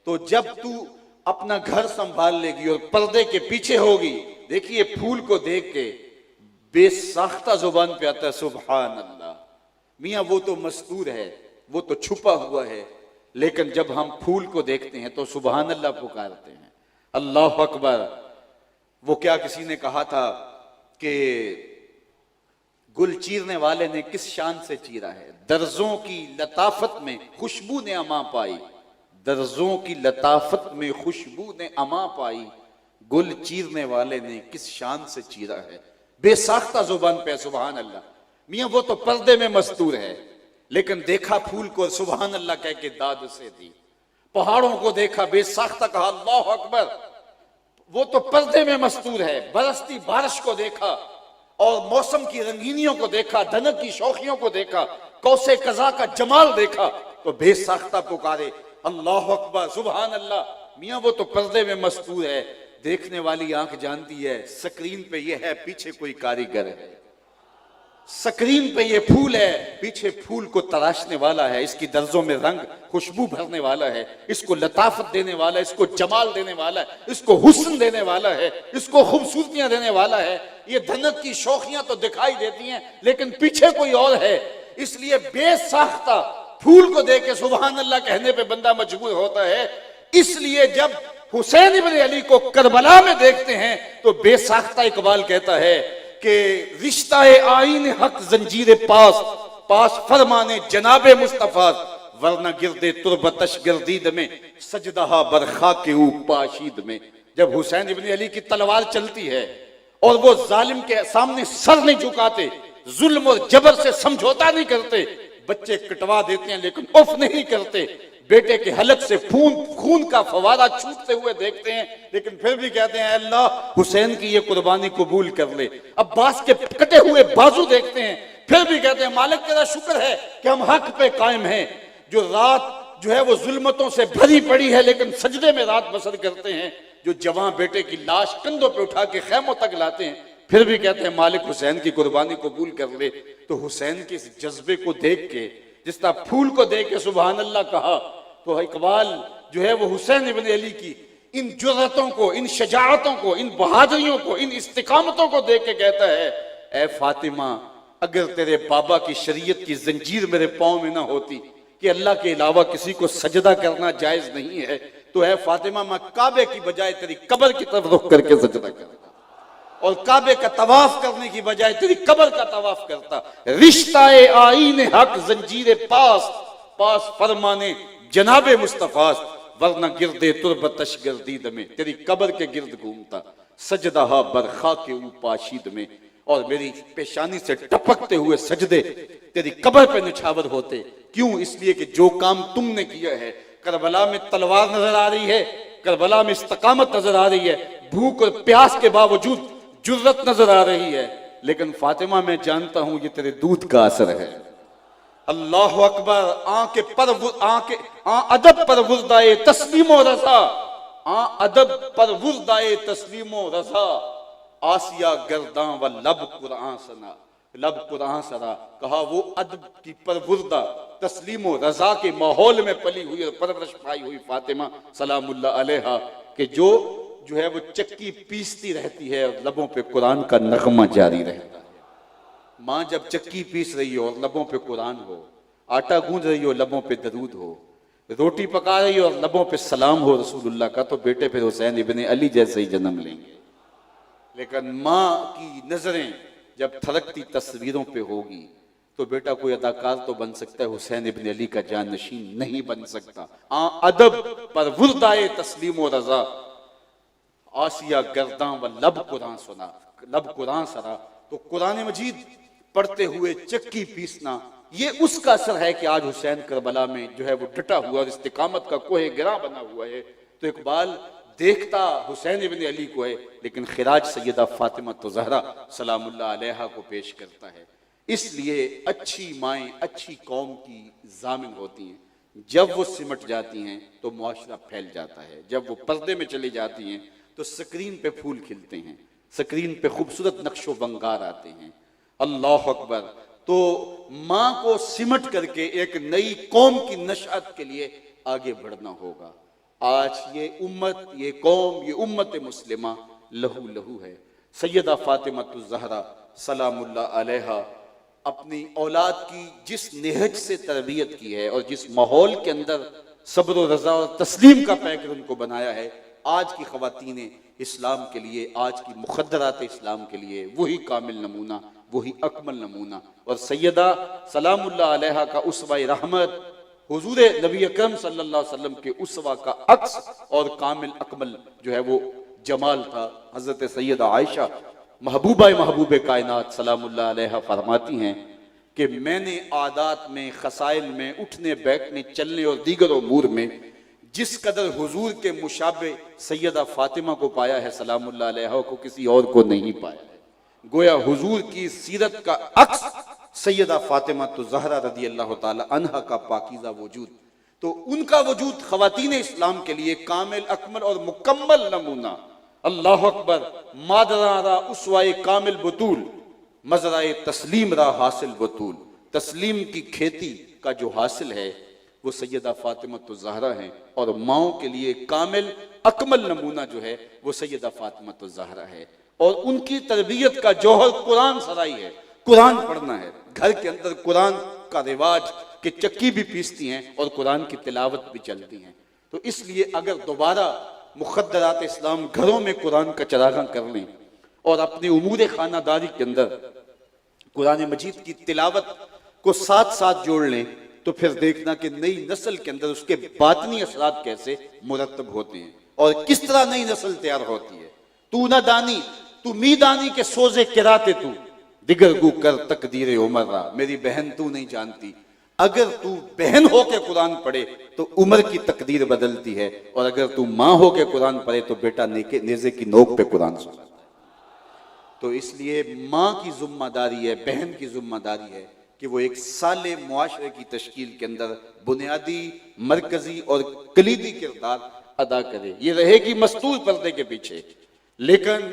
तो जब तू अपना घर संभाल लेगी और पर्दे के पीछे होगी, देखिए फूल को देख के बेसाख्ता जुबान पे आता है सुभान अल्लाह। मियां वो तो मस्तूर है, वो तो छुपा हुआ है, लेकिन जब हम फूल को देखते हैं तो सुभान अल्लाह पुकारते हैं, अल्लाह अकबर। वो क्या किसी ने कहा था कि गुल चीरने वाले ने किस शान से चीरा है, दर्जों की लताफत में खुशबू ने अमा पाई, दर्जों की लताफत में खुशबू ने अमा पाई, गुल चीरने वाले ने किस शान से चीरा है। बेसाख्ता जुबान पे सुभान अल्लाह। मियां वो तो पर्दे में मस्तूर है, लेकिन देखा फूल को सुभान अल्लाह कह के दाद से दी। पहाड़ों को देखा बेसाख्ता कहा अल्लाह अकबर, वो तो पर्दे में मस्तूर है। बरसती बारिश को देखा और मौसम की रंगीनियों को देखा, धनक की शौखियों को देखा, कौसे कजा का जमाल देखा, तो बेसाख्ता पुकारे अल्लाह अकबर सुभान अल्लाह। मियां वो तो पर्दे में मस्तूर है, देखने वाली आंख जानती है स्क्रीन पे ये है, पीछे कोई कारीगर है, स्क्रीन पे ये फूल है, पीछे फूल को तराशने वाला है, इसकी दर्जों में रंग खुशबू भरने वाला है, इसको लताफत देने वाला है, इसको जमाल देने वाला है, इसको हुस्न देने वाला है, इसको खूबसूरतियां देने वाला है। ये धनक की शौखियां तो दिखाई देती हैं, लेकिन पीछे कोई और है। इसलिए बेसाख्ता फूल को देख के सुभान अल्लाह कहने पे बंदा मजबूर होता है। इसलिए जब हुसैन इब्न अली को करबला में देखते हैं तो बेसाख्ता इकबाल कहता है कि रिश्ता आईन हक जंजीर पास, पास फरमाने जनाबे मुस्तफा, वरना गिरदे तुरबतश गर्दीद में सजदहा बरखा के पाशीद में। जब हुसैन इब्न अली की तलवार चलती है और वो जालिम के सामने सर नहीं झुकाते, जुल्म और जबर से समझौता नहीं करते, बच्चे कटवा देते हैं लेकिन उफ नहीं करते, बेटे के हलक से खून का फवारा छूटते हुए देखते हैं, लेकिन फिर भी कहते हैं अल्लाह हुसैन की ये कुर्बानी कबूल कर ले। अब्बास के कटे हुए बाजू देखते हैं, फिर भी कहते हैं मालिक तेरा शुक्र है कि हम हक पे कायम हैं। जो रात जो है वो जुल्मतों से भरी पड़ी है, लेकिन सजदे में रात बसर करते हैं। जो जवान बेटे की लाश कंधों पे उठा के खैमों तक लाते हैं, फिर भी कहते हैं मालिक हुसैन की कुर्बानी कबूल कर ले। तो हुसैन के इस जज्बे को देख के, जिस तरह फूल को देख के सुभान अल्लाह कहा, तो इकबाल जो है वो हुसैन इब्न अली की इन जुर्रतों को, इन शजाअतों को, इन बहादुरियों को, इन इस्तिकामतों को देख के कहता है ए फातिमा, अगर तेरे बाबा की शरीयत की जंजीर मेरे पाँव में ना होती कि अल्लाह के अलावा किसी को सजदा करना जायज नहीं है, तो है फातिमा मैं काबे की बजाय तेरी कब्र की तरफ रुख करके सजदा करता, और काबे का तवाफ करने की बजाय तेरी कब्र का तवाफ करता। रिश्ता आईन हक जंजीर पास, पास फरमाने जनाबे मुस्तफा, वरना गिरदे तुरबतश गर्दीद में, तेरी कब्र के गिर्द घूमता, सजदा बरखा के पाशीद में, और मेरी पेशानी से टपकते हुए सजदे तेरी कब्र पे निछावर होते। क्यों? इसलिए कि जो काम तुमने किया है, करबला में तलवार नजर आ रही है, करबला में इस्तकामत नजर आ रही है, भूख और प्यास के बावजूद जुर्रत नजर आ रही है, लेकिन फातिमा मैं जानता हूं ये तेरे दूध का असर है। अल्लाह अकबर। आंके पर आंके अदब पर वुर्दाए तस्लीमो रजा, अदब पर वुर्दाए तस्लीमो रजा, आसिया गर्दां व लब कुरान सना, लब कुरान सरा। कहा वो अदब की परवुर्दा तस्लीमो रजा के माहौल में पली हुई और परवरिश पाई हुई फातिमा सलामुल्लाह अलैहा के जो है वो चक्की पीसती रहती है और लबों पे कुरान का नगमा जारी रहता है। माँ जब चक्की पीस रही हो और लबों पे कुरान हो, आटा गूंज रही हो लबों पे दरूद हो, रोटी पका रही हो और लबों पे सलाम हो रसूलुल्लाह का, तो बेटे फिर हुसैन इब्ने अली जैसे ही जन्म लेंगे। लेकिन माँ की नजरें जब थरकती तस्वीरों पे होगी तो बेटा कोई अदाकार तो बन सकता है, हुसैन इब्ने अली का जानशीन नहीं बन सकता। अदब पर वुर्दाए तस्लीम व रजा, आसिया गर्दां व लब कुरान सुना, लब कुरान सरा। तो कुरान मजीद पढ़ते हुए चक्की पीसना, ये उसका असर है कि आज हुसैन करबला में जो है वो डटा हुआ और इस्तिकामत का कोहे गिरा बना हुआ है। तो इकबाल देखता हुसैन इब्न अली को है, लेकिन खिराज सैयदा फातिमा तो ज़हरा सलामुल्लाह अलैहा को पेश करता है। इसलिए अच्छी माएँ अच्छी कौम की जामिन होती हैं। जब वो सिमट जाती हैं तो मुआशरा फैल जाता है, जब वो पर्दे में चली जाती हैं तो स्क्रीन पे फूल खिलते हैं, स्क्रीन पे खूबसूरत नक्शो बंगार आते हैं। अल्लाह अकबर। तो माँ को सिमट करके एक नई कौम की नशअत के लिए आगे बढ़ना होगा। आज ये उम्मत, ये कौम, ये उम्मत मुस्लिमा लहू लहू है। सैयदा फातिमा ज़हरा सलामुल्लाह अलैहा अपनी औलाद की जिस नेहज से तरबियत की है और जिस माहौल के अंदर सब्र और रज़ा और तस्लीम का पैकर उनको बनाया है, आज की ख़वातीन इस्लाम के लिए, आज की मुक़द्दरात इस्लाम के लिए वही कामिल नमूना, वही अकमल नमूना। और सैयदा सलामुल्लाह अलैहा का उसवा रहमत, हुजूर नबी अकरम सल्लल्लाहु अलैहि वसल्लम के उसवा का अक्स और कामिल अकमल जो है वो जमाल था। हज़रत सैयदा आयशा महबूब कायनात सलामुल्लाह अलैहा फरमाती हैं कि मैंने आदात में, खसाइल में, उठने बैठने, चलने और दीगर उमूर में जिस कदर हुजूर के मुशाबे सैयदा फातिमा को पाया है सलामुल्लाह अलैहा को किसी और को नहीं पाया है। गोया हुजूर की सीरत का अक्स सैयदा फातिमा तो ज़हरा रदी अल्लाह ताला अन्हा का पाकीज़ा वजूद, तो उनका वजूद ख़वातीन इस्लाम के लिए कामिल अकमल और मुकम्मल नमूना। अल्लाह अकबर। मादरा रा उसवाए कामिल बतूल, मजराए तस्लीम रा हासिल बतूल। तस्लीम की खेती का जो हासिल है वो सैयदा फातिमा तो ज़हरा है, और माओं के लिए कामिल अकमल नमूना जो है वो सैयदा फातिमा तो ज़हरा है। और उनकी तरबियत का जौहर कुरान सराई है, कुरान पढ़ना है। घर के अंदर कुरान का रिवाज कि चक्की भी पीसती हैं और कुरान की तिलावत भी चलती हैं। तो इसलिए अगर दोबारा मुक़द्दरात इस्लाम घरों में कुरान का चरागां कर लें और अपनी उमूर खानादारी के अंदर कुरान मजीद की तिलावत को साथ साथ जोड़ लें, तो फिर देखना कि नई नस्ल के अंदर उसके बातनी असरात कैसे मुरतब होते हैं और किस तरह नई नस्ल तैयार होती है। तू न दानी तू मी दानी के सोजे किराते तू दिगर गु कर तकदीर उमर। मेरी बहन तू नहीं जानती, अगर तू बहन होके कुरान पढ़े तो उम्र की तकदीर बदलती है, और अगर तू माँ होके कुरान पढ़े तो बेटा नेज़े की नोक पे कुरान सुनाता है। तो इसलिए माँ की जिम्मेदारी है, बहन की जिम्मेदारी है कि वो एक साले मुआशरे की तश्कील के अंदर बुनियादी, मरकजी और कलीदी किरदार अदा करे। ये रहेगी मस्तूर पर्दे के पीछे, लेकिन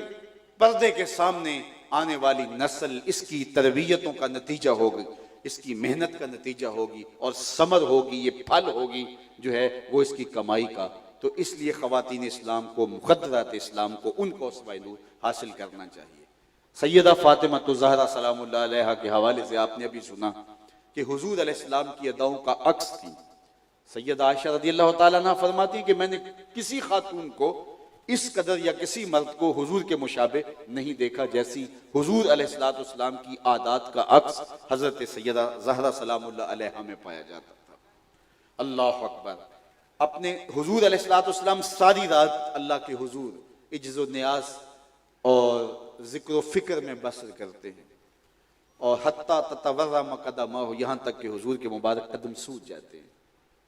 पर्दे के सामने आने वाली नस्ल इसकी तरबियतों का नतीजा होगी, इसकी मेहनत का नतीजा होगी और समर होगी, ये फल होगी जो है वो इसकी कमाई का। तो इसलिए ख़वातीन इस्लाम को, मुक़द्दरात इस्लाम को, उनको उसवा नूर हासिल करना चाहिए। सैयदा फातिमा तो ज़हरा सलामुल्लाह अलैहा के हवाले से आपने अभी सुना कि हुजूर अलैहिस्सलाम की अदाओं का अक्स थी। सैयदा आयशा रज़ी अल्लाह ताला अन्हा फरमाती कि मैंने किसी खातून को इस कदर या किसी मर्द को हुजूर के मुशाबे नहीं देखा जैसी हुजूर अलैहिस्सलाम की आदात का अक्स हजरत सैयदा ज़हरा सलामुल्लाह अलैहा में पाया जाता था। अल्लाह अकबर। अपने हुजूर अलैहिस्सलाम सारी रात अल्लाह के हुजूर इज्ज़ व नियाज़ और जिक्र व फिक्र में बसर करते हैं, और हत्ता ततवर्रा मक़दमाहु, यहाँ तक कि हुजूर के मुबारक कदम सूज जाते हैं,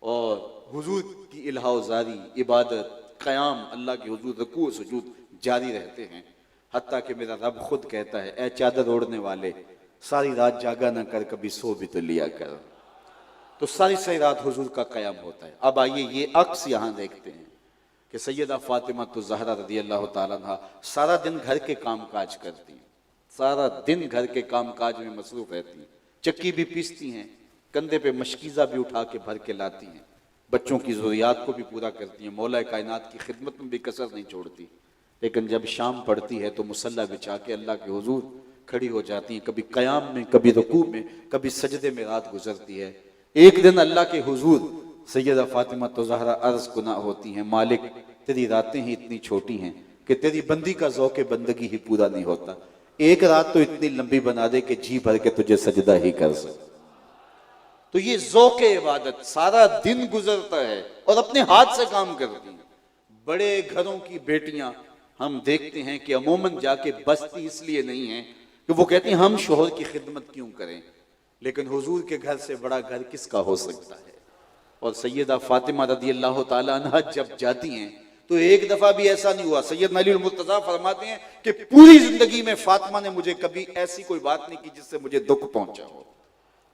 और हुजूर की इल्हा जारी इबादत, क़याम, अल्लाह के हुजूर रुकू सुजूद जारी रहते हैं। हत्ता कि मेरा रब खुद कहता है, ए चादर ओढ़ने वाले, सारी रात जागा ना कर, कभी सो भी तो लिया कर। तो सारी रात हुजूर का क़याम होता है। अब आइए ये अक्स यहाँ देखते हैं कि सैयदा फातिमा तो ज़हरा रज़ी अल्लाह ताला अन्हा सारा दिन घर के काम काज करती हैं, सारा दिन घर के काम काज में मसरूफ़ रहती हैं, चक्की भी पीसती हैं, कंधे पे मशकीज़ा भी उठा के भर के लाती हैं, बच्चों की ज़रूरियात को भी पूरा करती हैं, मौला कायनात की खिदमत में भी कसर नहीं छोड़ती। लेकिन जब शाम पड़ती है तो मुसल्ला बिछा के अल्लाह के हुजूर खड़ी हो जाती हैं, कभी क़याम में, कभी रुकू में, कभी सजदे में रात गुजरती है। एक दिन अल्लाह के हुजूर सैयदा फातिमा तो ज़हरा अर्ज़ गुना होती हैं, मालिक तेरी रातें ही इतनी छोटी हैं कि तेरी बंदी का ज़ौक़ बंदगी ही पूरा नहीं होता, एक रात तो इतनी लंबी बना दे कि जी भर के तुझे सजदा ही कर सके। तो ये ज़ौक़ इबादत सारा दिन गुजरता है और अपने हाथ से काम करती हैं। बड़े घरों की बेटियां हम देखते हैं कि अमूमन जाके बसती इसलिए नहीं है कि वो कहती हैं हम शोहर की खिदमत क्यों करें, लेकिन हुजूर के घर से बड़ा घर किसका हो सकता है। और सैयदा फातिमा रज़ी अल्लाह ताला अन्हा जब जाती हैं तो एक दफा भी ऐसा नहीं हुआ। सैयदना अली मुर्तजा फरमाते हैं कि पूरी जिंदगी में फातिमा ने मुझे कभी ऐसी कोई बात नहीं की जिससे मुझे दुख पहुंचा हो,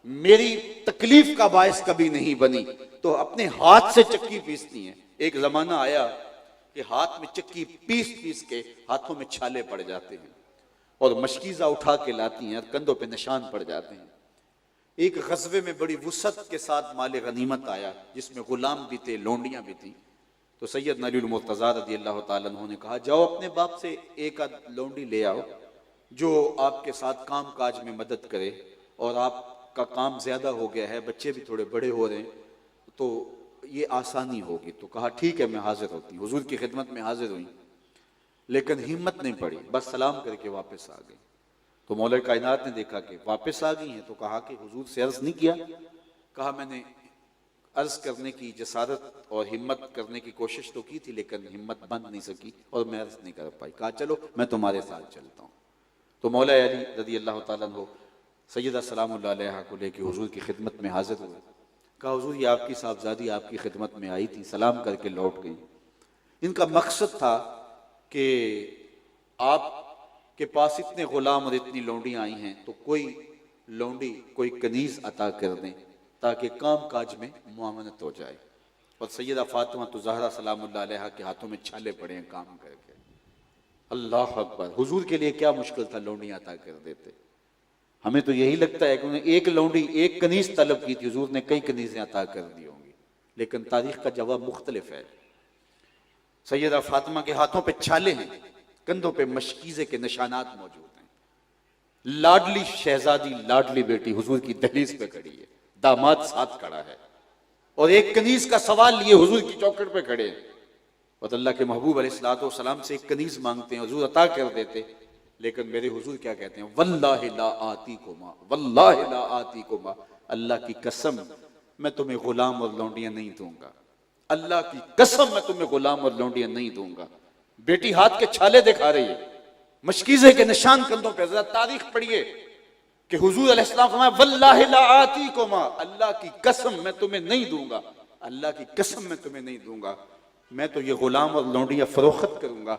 मेरी तकलीफ का बायस कभी नहीं बनी। तो अपने हाथ से चक्की पीसती हैं। एक जमाना आया कि हाथ में चक्की पीस पीस के हाथों में छाले पड़ जाते हैं और मशकीजा उठा के लाती हैं और कंधों पे निशान पड़ जाते हैं। एक गज़वे में बड़ी वुसअत के साथ माले गनीमत आया जिसमें गुलाम भी थे, लोंडियां भी थी। तो सैयदना अली मुर्तज़ा रज़ियल्लाहु ताला अन्हु ने कहा, जाओ अपने बाप से एक आध लोंडी ले आओ जो आपके साथ काम काज में मदद करे, और आपका काम ज्यादा हो गया है, बच्चे भी थोड़े बड़े हो रहे हैं, तो ये आसानी होगी। तो कहा ठीक है, मैं हाजिर होती। हुजूर की खिदमत में हाजिर हुई, लेकिन हिम्मत नहीं पड़ी, बस सलाम करके वापस आ गई। तो मौला कायनात ने देखा कि वापस आ गई हैं, तो कहा कि हुजूर से अर्ज नहीं किया। कहा मैंने अर्ज करने की जसारत और हिम्मत करने की कोशिश तो की थी, लेकिन हिम्मत बन नहीं सकी और मैं अर्ज नहीं कर पाई। कहा चलो मैं तुम्हारे साथ चलता हूँ। तो मौला अली रज़ियल्लाहु ताला अन्हु सैयदा सलामुल्लाह अलैहा को लेके हुजूर की खिदमत में हाजिर हुए। कहा हुजूर ये आपकी साहबजादी आपकी खिदमत में आई थी, सलाम करके लौट गई। इनका मकसद था कि आपके पास इतने गुलाम और इतनी लौंडियां आई हैं, तो कोई लौंडी कोई कनीज अता कर दें ताकि काम काज में मुआवनत हो जाए। और सैयदा फातिमा तो ज़हरा सलामुल्लाह अलैहा के हाथों में छाले पड़े हैं काम करके। अल्लाह अकबर, हुजूर के लिए क्या मुश्किल था, लौंडियां अता कर देते। हमें तो यही लगता है कि उन्होंने एक लौंडी एक कनीज तलब की थी, हुजूर ने कई कनीजें अता कर दी होंगी, लेकिन तारीख का जवाब मुख्तलिफ है। सैयदा फातिमा के हाथों पे छाले हैं, कंधों पे मशकीजे के निशानात मौजूद हैं। लाडली शहजादी, लाडली बेटी हुजूर की दहलीज पे खड़ी है, दामाद साथ खड़ा है और एक कनीज का सवाल लिए हुजूर की चौखट पे खड़े हैं। और अल्लाह के महबूब अलैहिस्सलातु वस्सलाम से एक कनीज मांगते हैं, हुजूर अता कर देते, लेकिन मेरे हुजूर क्या कहते हैं, वल्लाहि ला आतीकुमा, वल्लाहि ला आतीकुमा, अल्लाह की कसम मैं तुम्हें गुलाम और लौंडियां नहीं दूंगा, अल्लाह की कसम मैं तुम्हें गुलाम और लौंडियां नहीं दूंगा। बेटी हाथ के छाले दिखा रही है, मशकीजे के निशान कंधों पे। जरा तारीख पढ़िए कि हुजूर अलैहिस्सलाम फरमाया वल्लाहि ला आतीकुमा, अल्लाह की कसम मैं तुम्हें नहीं दूंगा, अल्लाह की कसम मैं तुम्हें नहीं दूंगा। मैं तो ये गुलाम और लौंडियां फरोख्त करूंगा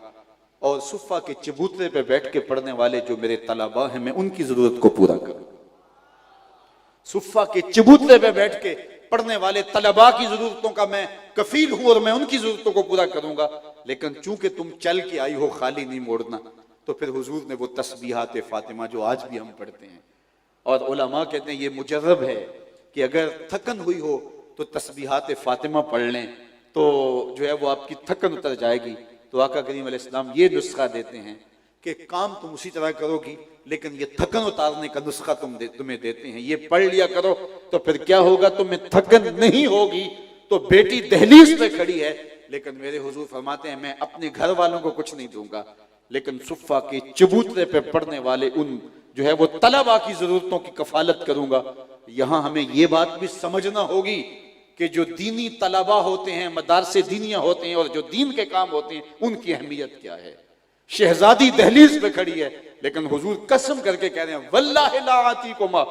और सुफ़ा के चबूतरे पे बैठ के पढ़ने वाले जो मेरे तलबा हैं, मैं उनकी जरूरत को पूरा करूं। सुफ़ा के चबूतरे पे बैठ के पढ़ने वाले तलबा की जरूरतों का मैं कफील हूं और मैं उनकी जरूरतों को पूरा करूंगा। लेकिन चूंकि तुम चल के आई हो, खाली नहीं मोड़ना, तो फिर हुजूर ने वो तस्बीहात फातिमा जो आज भी हम पढ़ते हैं, और उलमा कहते हैं ये मुजर्रब है कि अगर थकन हुई हो तो तस्बीहात फातिमा पढ़ लें तो जो है वो आपकी थकन उतर जाएगी। तो आका करीम अलैहिस्सलाम ये नुस्खा देते हैं कि काम तुम उसी तरह करोगी, लेकिन ये थकन उतारने का नुस्खा तुम्हें देते हैं, ये पढ़ लिया करो तो फिर क्या होगा, तुम्हें थकन नहीं होगी। तो बेटी दहलीज पे खड़ी है, लेकिन मेरे हुजूर फरमाते हैं मैं अपने घर वालों को कुछ नहीं दूंगा, लेकिन सुफ़ा के चबूतरे पे पढ़ने वाले उन जो है वो तलबा की जरूरतों की कफालत करूंगा। यहां हमें ये बात भी समझना होगी कि जो दीनी तलबा होते हैं, मदारसे दीनिया होते हैं और जो दीन के काम होते हैं, उनकी अहमियत क्या है। शहजादी दहलीज पे खड़ी है, लेकिन हुजूर कसम करके कह रहे हैं वल्लाहि ला आतीकुमा,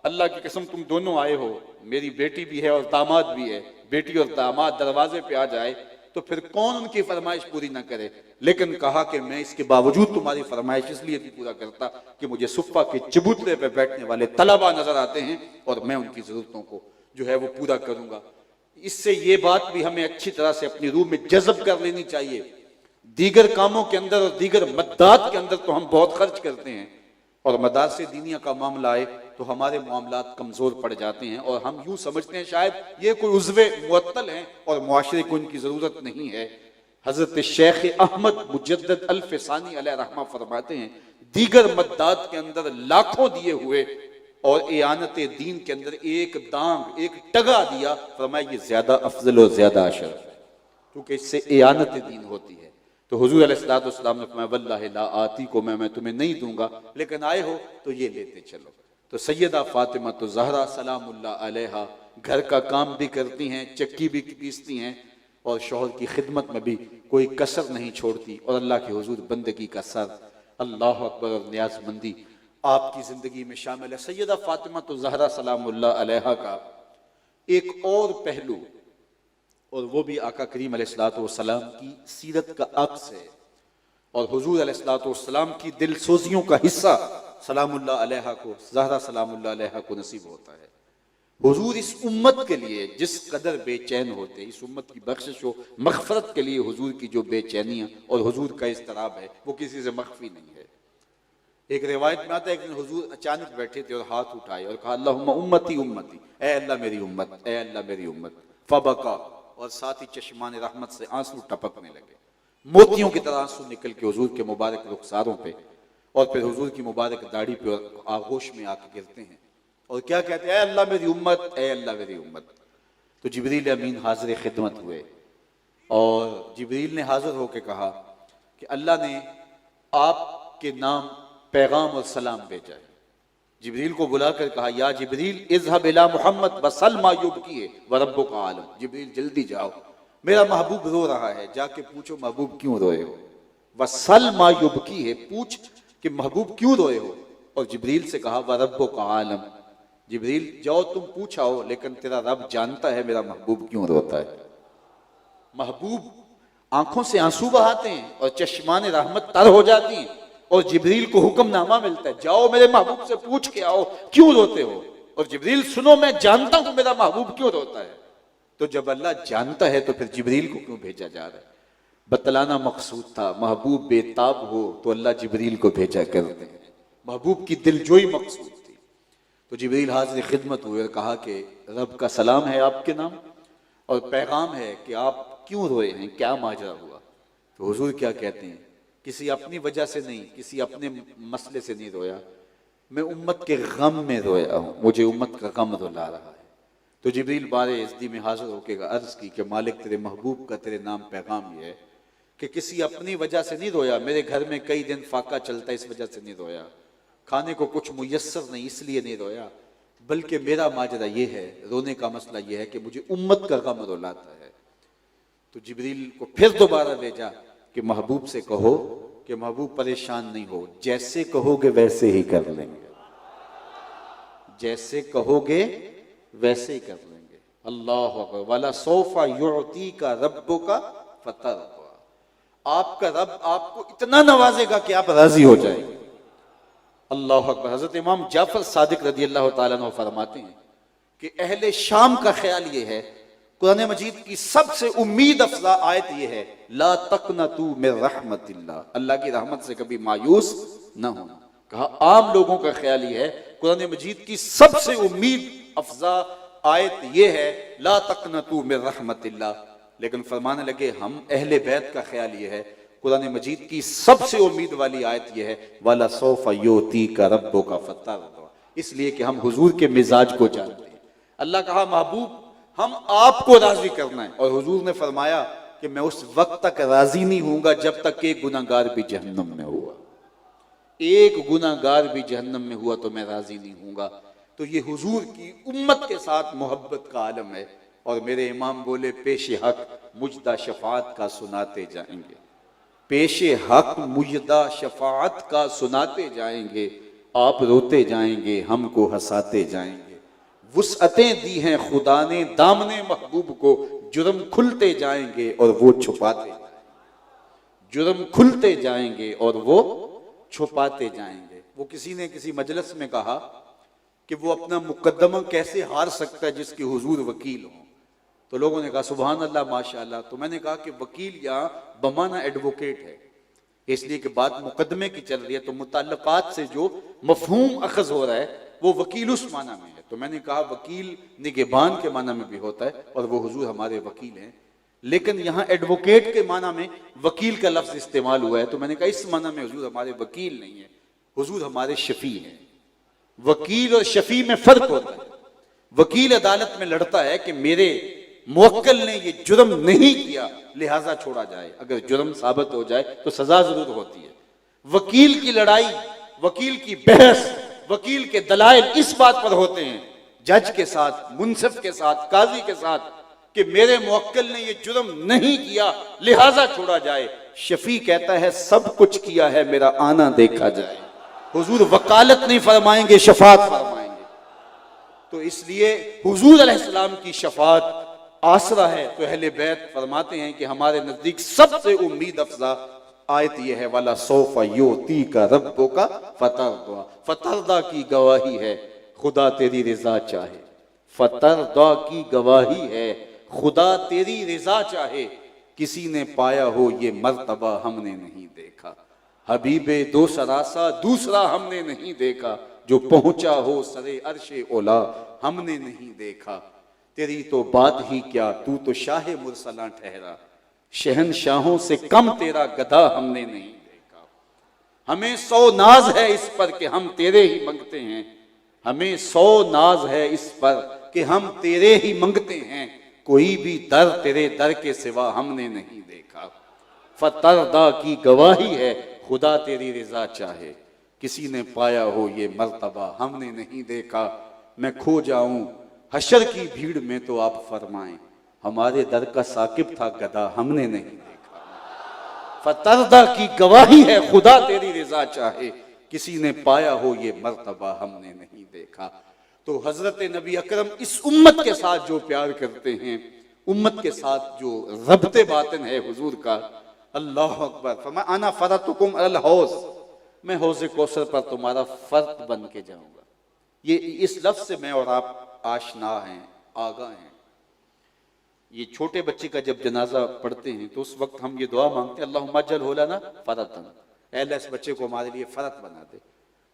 अल्लाह की कसम तुम दोनों आए हो, मेरी बेटी भी है और दामाद भी है, बेटी और दामाद दरवाजे पे आ जाए तो फिर कौन उनकी फरमाइश पूरी ना करे। लेकिन कहा कि मैं इसके बावजूद तुम्हारी फरमाइश इसलिए नहीं पूरा करता कि मुझे सुफ़ा के चबूतरे पे बैठने वाले तलबा नजर आते हैं और मैं उनकी जरूरतों को जो है वो पूरा करूंगा। इससे ये बात भी हमें अच्छी तरह से अपनी रूह में जज़ब कर लेनी चाहिए। दीगर कामों के अंदर और दीगर मद्दात के अंदर तो हम बहुत खर्च करते हैं, और मदारसे दीनिया का मामला आए तो हमारे मामलात कमजोर पड़ जाते हैं और हम यूं समझते हैं शायद ये कोई उज़्वे मुअत्तल हैं और मुआशरे को इनकी जरूरत नहीं है। हजरत शेख अहमद मुजद्दद अल फ़सानी अलैहि रहमा फरमाते हैं दीगर मद्दात के अंदर लाखों दिए हुए और इयानत दीन के अंदर एक दांग एक टगा दिया, फरमाया ये ज्यादा अफजल और ज्यादा अशरफ है, क्योंकि इससे इयानत दीन होती है। तो हुजूर अलैहिस्सलातु वस्सलाम ने फरमाया वल्लाहि ला आती को मैं तुम्हें नहीं दूंगा, लेकिन आए हो तो ये लेते चलो। तो सैयदा फातिमा तो ज़हरा सलामुल्लाह अलैहा घर का काम भी करती हैं, चक्की भी पीसती हैं और शौहर की खिदमत में भी कोई कसर नहीं छोड़ती, और अल्लाह के हुजूर बंदगी का सर अल्लाह अकबर और न्याज़मंदी आपकी जिंदगी में शामिल है। सैयदा फातिमा तो ज़हरा सलामुल्लाह अलैहा का एक और पहलू और वो भी आका करीम अलैहिस्सलाम की सीरत का अक्स है और हुजूर अलैहिस्सलाम की दिल सोजियों का हिस्सा सलामुल्लाह अलैहा को, ज़हरा सलामुल्लाह अलैहा को नसीब होता है। हुजूर इस उम्मत के लिए जिस कदर बेचैन होते हैं, इस उम्मत की बख्शिश व मग़फ़रत के लिए हुजूर की जो बेचैनियाँ और हुजूर का इज़्तिराब है वो किसी से मख्फी नहीं है। एक रिवायत में आता है, एक दिन हुजूर अचानक बैठे थे और हाथ उठाए और कहा अल्लाहुम्मा उम्मती उम्मती, ए अल्लाह मेरी उम्मत, ए अल्लाह मेरी उम्मत। फबका, और साथ ही चश्मान रहमत से आंसू टपकने लगे, मोतियों की तरह आंसू निकल के हुजूर के मुबारक रुखसारों पे और फिर हुजूर की मुबारक दाढ़ी पे और आगोश में आके गिरते हैं और क्या कहते हैं, ए अल्लाह मेरी उम्मत, ए अल्लाह मेरी उम्मत। तो जिब्रील अमीन हाजिर खिदमत हुए और जिब्रील ने हाजिर होकर कहा कि अल्लाह ने आपके नाम पैगाम और सलाम भेजा है। जिब्रील को बुलाकर कहा, या जिब्रील इज़हब इला मुहम्मद वसल मा युबकी व रब्बुका आलम। जिब्रील जल्दी जाओ, मेरा महबूब रो रहा है, जाके पूछो महबूब क्यों रोए हो। वसल मा युबकी है, पूछ कि महबूब क्यों रोए हो। और जिब्रील से कहा व रब्बुका आलम, जिब्रील जाओ तुम पूछाओ, लेकिन तेरा रब जानता है मेरा महबूब क्यों रोता है। महबूब आंखों से आंसू बहाते हैं और चश्मान रहमत तर हो जाती हैं और जिब्रील को हुक्मनामा मिलता है, जाओ मेरे महबूब से पूछ के आओ क्यों रोते हो। और जिब्रील सुनो, मैं जानता हूं मेरा महबूब क्यों रोता है। तो जब अल्लाह जानता है तो फिर जिब्रील को क्यों भेजा जा रहा है। बतलाना मकसूद था, महबूब बेताब हो तो अल्लाह जिब्रील को भेजा करते हैं, महबूब की दिलजोई मकसूद थी। तो जिब्रील हाजिर खिदमत हुए और कहा कि रब का सलाम है आपके नाम और पैगाम है कि आप क्यों रोए हैं, क्या माजरा हुआ। तो हुजूर क्या कहते हैं, किसी अपनी वजह से नहीं, किसी अपने मसले से नहीं रोया, मैं उम्मत के गम में रोया हूँ, मुझे उम्मत का गम रुला रहा है। तो जिब्रील बारे इज़्दी में हाजिर होकर अर्ज की कि मालिक तेरे महबूब का तेरे नाम पैगाम ये है कि किसी अपनी वजह से नहीं रोया, मेरे घर में कई दिन फाका चलता है इस वजह से नहीं रोया, खाने को कुछ मुयस्सर नहीं इसलिए नहीं रोया, बल्कि मेरा माजरा ये है, रोने का मसला ये है कि मुझे उम्मत का गम रुलाता है। तो जिब्रील को फिर दोबारा भेजा कि महबूब से कहो कि महबूब परेशान नहीं हो, जैसे कहोगे वैसे ही कर लेंगे, जैसे कहोगे वैसे ही कर लेंगे। अल्लाह अकबर, वाला सौफा युअती का रब्बुका फतरदा, आपका रब आपको इतना नवाजेगा कि आप राजी हो जाएंगे। अल्लाह अकबर। हजरत इमाम जाफर सादिक रदी अल्लाह तआला अन्हु फरमाते हैं कि अहले शाम का ख्याल ये है, कुरान मजीद की सबसे उम्मीद अफजा आयत ये है, ला तक़नतू मिन रहमतिल्लाह, अल्लाह की रहमत से कभी मायूस न होना। कहा आम लोगों का ख्याल ये है, कुरान मजीद की सबसे उम्मीद अफजा आयत ये है, ला तक़नतू मिन रहमतिल्लाह, लेकिन फरमाने लगे हम अहले बैत का ख्याल ये है, कुरान मजीद की सबसे उम्मीद वाली आयत ये है, वाला सौफा युती का रब्बुका फतरदा, इसलिए कि हम हुजूर के मिजाज को जानते हैं। अल्लाह कहा महबूब हम आपको राजी करना है, और हुजूर ने फरमाया कि मैं उस वक्त तक राजी नहीं हूंगा जब तक एक गुनाहगार भी जहन्नम में हुआ, एक गुनाहगार भी जहन्नम में हुआ तो मैं राजी नहीं हूंगा। तो ये हुजूर की उम्मत के साथ मोहब्बत का आलम है। और मेरे इमाम बोले, पेशे हक मुजदा शफात का सुनाते जाएंगे, पेशे हक मुजदा शफात का सुनाते जाएंगे, आप रोते जाएंगे हमको हंसाते जाएंगे, वुसअतें दी हैं खुदा ने दामने महबूब को, जुर्म खुलते जाएंगे और वो छुपाते जाएंगे, जुर्म खुलते जाएंगे और वो छुपाते जाएंगे। वो किसी ने किसी मजलिस में कहा कि वो अपना मुकद्दमा कैसे हार सकता है जिसके हुजूर वकील हो। तो लोगों ने कहा सुभान अल्लाह माशाअल्लाह। तो मैंने कहा कि वकील यहाँ बमाना एडवोकेट है, इसलिए कि बात मुकदमे की चल रही है, तो मुताल्लकात से जो मफहूम अखज हो रहा है वो वकील उस माना में है। तो मैंने कहा वकील निगहबान के माना में भी होता है और वो हुजूर हमारे वकील हैं, लेकिन यहाँ एडवोकेट के माना में वकील का लफ्ज इस्तेमाल हुआ है। तो मैंने कहा इस माना में हुजूर हमारे वकील नहीं है, हुजूर हमारे शफी हैं। वकील और शफी में फर्क होता है। वकील अदालत में लड़ता है कि मेरे मुवक्किल ने ये जुर्म नहीं किया लिहाजा छोड़ा जाए, अगर जुर्म साबित हो जाए तो सजा जरूर होती है। वकील की लड़ाई, वकील की बहस, वकील के दलाइल इस बात पर होते हैं जज के साथ, मुंसिफ के साथ, काजी के साथ कि मेरे मुवक्किल ने ये जुर्म नहीं किया लिहाजा छोड़ा जाए। शफी कहता है सब कुछ किया है, मेरा आना देखा जाए। हुजूर वकालत नहीं फरमाएंगे, शफात फरमाएंगे। तो इसलिए हुजूर अलैहिस्सलाम की शफात आसरा है। तो अहले बैत फरमाते हैं कि हमारे नजदीक सबसे उम्मीद अफजा आयत यह है, वाला सौफा योती का रब्बो का फतरदा। फतरदा की गवाही है खुदा तेरी रिजा चाहे, फतरदा की गवाही है खुदा तेरी रिजा चाहे, किसी ने पाया हो ये मर्तबा हमने नहीं देखा, हबीबे दो सरासा दूसरा हमने नहीं देखा, जो पहुंचा हो सरे अर्शे ओला हमने नहीं देखा, तेरी तो बात ही क्या तू तो शाह मुरसला ठहरा, शहनशाहों से कम तेरा गधा हमने नहीं देखा, हमें 100 नाज है इस पर कि हम तेरे ही मंगते हैं, हमें 100 नाज है इस पर कि हम तेरे ही मंगते हैं, कोई भी दर तेरे दर के सिवा हमने नहीं देखा, फतरदा की गवाही है खुदा तेरी रिजा चाहे, किसी ने पाया हो ये मर्तबा हमने नहीं देखा, मैं खो जाऊं हशर की भीड़ में तो आप फरमाएं, हमारे दर का साकिब था गधा हमने नहीं देखा, फतरदा की गवाही है खुदा तेरी रिजा चाहे, किसी ने पाया हो ये मर्तबा हमने नहीं देखा। तो हजरत नबी अकरम इस उम्मत के साथ जो प्यार करते हैं, उम्मत के साथ जो रब्ते बातिन है हुजूर का, अल्लाह अकबर, फरमा आना फरतुकुम अल हौज, मैं हौज़े कौसर पर तुम्हारा फर्द बन के जाऊंगा। ये इस लफ्ज से मैं और आप आशना हैं, आगा हैं। ये छोटे बच्चे का जब जनाजा पढ़ते हैं तो उस वक्त हम ये दुआ मांगते हैं, अल्लाहुम्मा अज्जल होलाना फरतन, ऐ अल्लाह इस बच्चे को हमारे लिए फरत बना दे।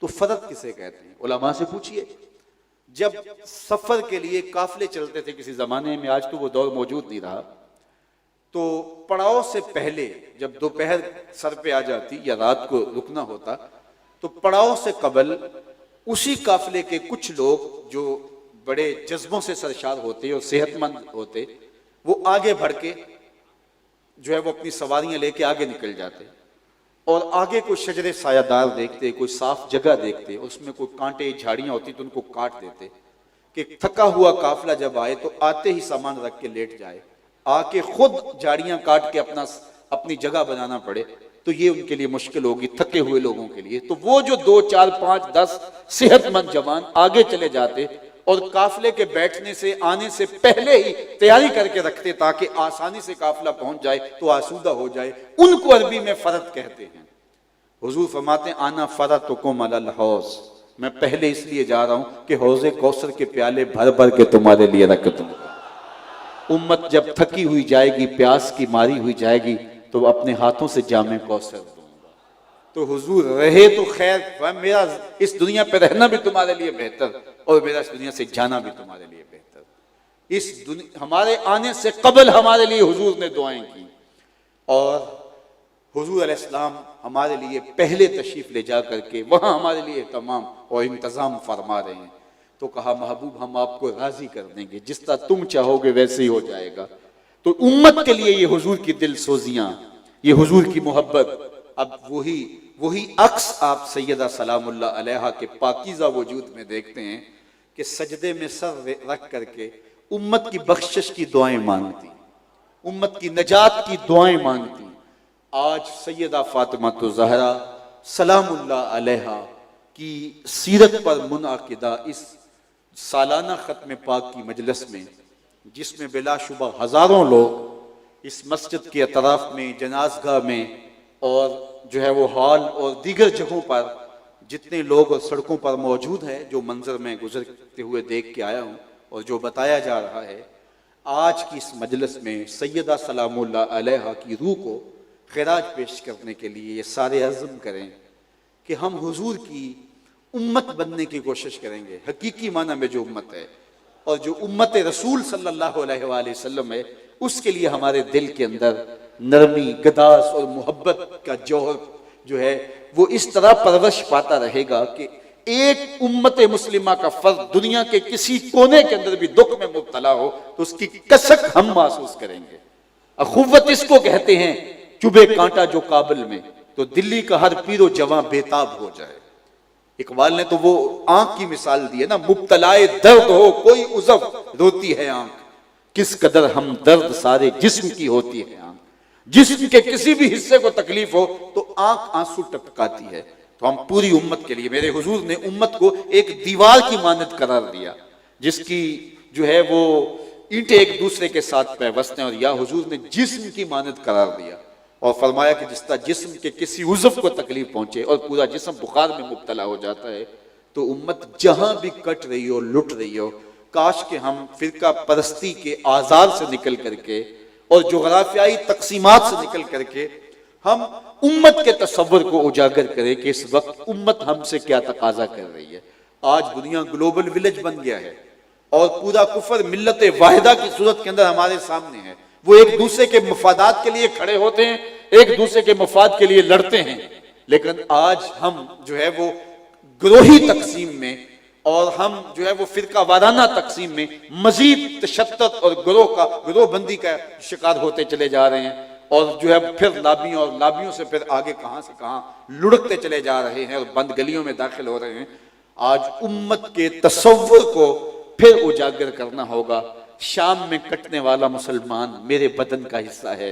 तो फरत किसे कहते हैं? उलमा से पूछिए। जब सफर के लिए काफिले चलते थे किसी जमाने में, आज तो वो दौर मौजूद नहीं रहा, तो पड़ाव से पहले जब दोपहर सर पे आ जाती या रात को रुकना होता, तो पड़ाव से कबल उसी काफिले के कुछ लोग जो बड़े जज्बों से सरशार होते और सेहतमंद होते, वो आगे बढ़ के जो है वो अपनी सवारियां लेके आगे निकल जाते और आगे कोई शजरे सायादार देखते, कोई साफ जगह देखते, उसमें कोई कांटे झाड़ियां होती तो उनको काट देते कि थका हुआ काफिला जब आए तो आते ही सामान रख के लेट जाए, आके खुद झाड़ियां काट के अपनी जगह बनाना पड़े, तो ये उनके लिए मुश्किल होगी थके हुए लोगों के लिए। तो वो जो 2, 4, 5, 10 सेहतमंद जवान आगे चले जाते और काफिले के बैठने से आने से पहले ही तैयारी करके रखते ताकि आसानी से काफिला पहुंच जाए तो आसूदा हो जाए, उनको अरबी में फरत कहते हैं। हुजूर फरमाते आना फरतुकुम अलल हौज, मैं पहले इसलिए जा रहा हूं कि हौज़े कौसर के प्याले भर भर के तुम्हारे लिए रख दूंगा। उम्मत जब थकी हुई जाएगी, प्यास की मारी हुई जाएगी, तो अपने हाथों से जामे कौसर दूंगा। तो हुजूर रहे तो खैर, मेरा इस दुनिया पे रहना भी तुम्हारे लिए बेहतर और मेरा इस दुनिया से जाना भी तुम्हारे लिए बेहतर। इस दुनिया हमारे आने से कबल हमारे लिए हुजूर ने दुआएं की और हुजूर अलैहिस्सलाम हमारे लिए पहले तशरीफ ले जा करके वहां हमारे लिए तमाम और इंतजाम फरमा रहे हैं। तो कहा महबूब हम आपको राजी कर देंगे, जिस तरह तुम चाहोगे वैसे ही हो जाएगा। तो उम्मत के लिए ये हुजूर की दिल सोजियां, ये हुजूर की मोहब्बत, अब वही अक्स आप सैयदा सलामुल्लाह अलैहा के पाकीज़ा वजूद में देखते हैं कि सजदे में सर रख करके उम्मत की बख्शिश की दुआएं मांगती, उम्मत की नजात की दुआएं मांगती। आज सैयदा फातिमा तो ज़हरा सलामुल्लाह अलैहा की सीरत पर मुनअक़िदा इस सालाना ख़त्म पाक की मजलिस में, जिसमें बिलाशुबा हज़ारों लोग इस मस्जिद के अतराफ में, जनाज़गाह में और जो है वो हॉल और दीगर जगहों पर जितने लोग और सड़कों पर मौजूद है, जो मंजर में गुजरते हुए देख के आया हूँ और जो बताया जा रहा है, आज की इस मजलिस में सैयदा सलामुल्लाह अलैहा की रूह को खिराज पेश करने के लिए ये सारे अज़्म करें कि हम हुजूर की उम्मत बनने की कोशिश करेंगे, हकीकी माना में जो उम्मत है और जो उम्मत रसूल सल्लल्लाहु अलैहि वसल्लम है, उसके लिए हमारे दिल के अंदर नरमी, गदास और मोहब्बत का जौहर जो है वो इस तरह परवरिश पाता रहेगा कि एक उम्मत मुस्लिमा का फर्द दुनिया के किसी कोने के अंदर भी दुख में मुब्तला हो तो उसकी कसक हम महसूस करेंगे। अखुव्वत इसको कहते हैं, चुभे कांटा जो काबिल में तो दिल्ली का हर पीरो जवां बेताब हो जाए। इकबाल ने तो वो आंख की मिसाल दी है ना, मुब्तलाए दर्द हो कोई उज़व रोती है आंख, किस कदर हम दर्द सारे जिस्म की होती है आंख। जिस्म के किसी भी हिस्से को तकलीफ हो तो आंख आंसू टपकाती है। तो हम पूरी उम्मत के लिए, मेरे हुजूर ने उम्मत को एक दीवार की मानद करार दिया जिसकी जो है वो ईंटें एक दूसरे के साथ पैवस्त हैं। और या हुजूर ने जिस्म की मानद करार दिया और फरमाया कि जिस तरह जिस्म के किसी उज़्व को तकलीफ पहुंचे और पूरा जिस्म बुखार में मुब्तला हो जाता है, तो उम्मत जहां भी कट रही हो, लुट रही हो, काश के हम फिरका परस्ती के आज़ार से निकल करके और जोग्राफियाई तकसीमात से निकल करके हम उम्मत के तसव्वुर को उजागर करें कि इस वक्त उम्मत हमसे क्या तकाजा कर रही है। आज दुनिया ग्लोबल विलेज बन गया है और पूरा कुफर मिल्लत वाहिदा की सूरत के अंदर हमारे सामने है। वो एक दूसरे के मफादात के लिए खड़े होते हैं, एक दूसरे के मफाद के लिए लड़ते हैं, लेकिन आज हम जो है वो ग्रोही तकसीम में और हम जो है वो फिरका वाराना तकसीम में मजीद तशद्दुद और ग्रोह बंदी का शिकार होते चले जा रहे हैं। और जो है फिर लाबियों और लाबियों से फिर आगे कहां से कहां लुढ़कते चले जा रहे हैं और बंद गलियों में दाखिल हो रहे हैं। आज उम्मत के तसव्वुर को फिर उजागर करना होगा। शाम में कटने वाला मुसलमान मेरे बदन का हिस्सा है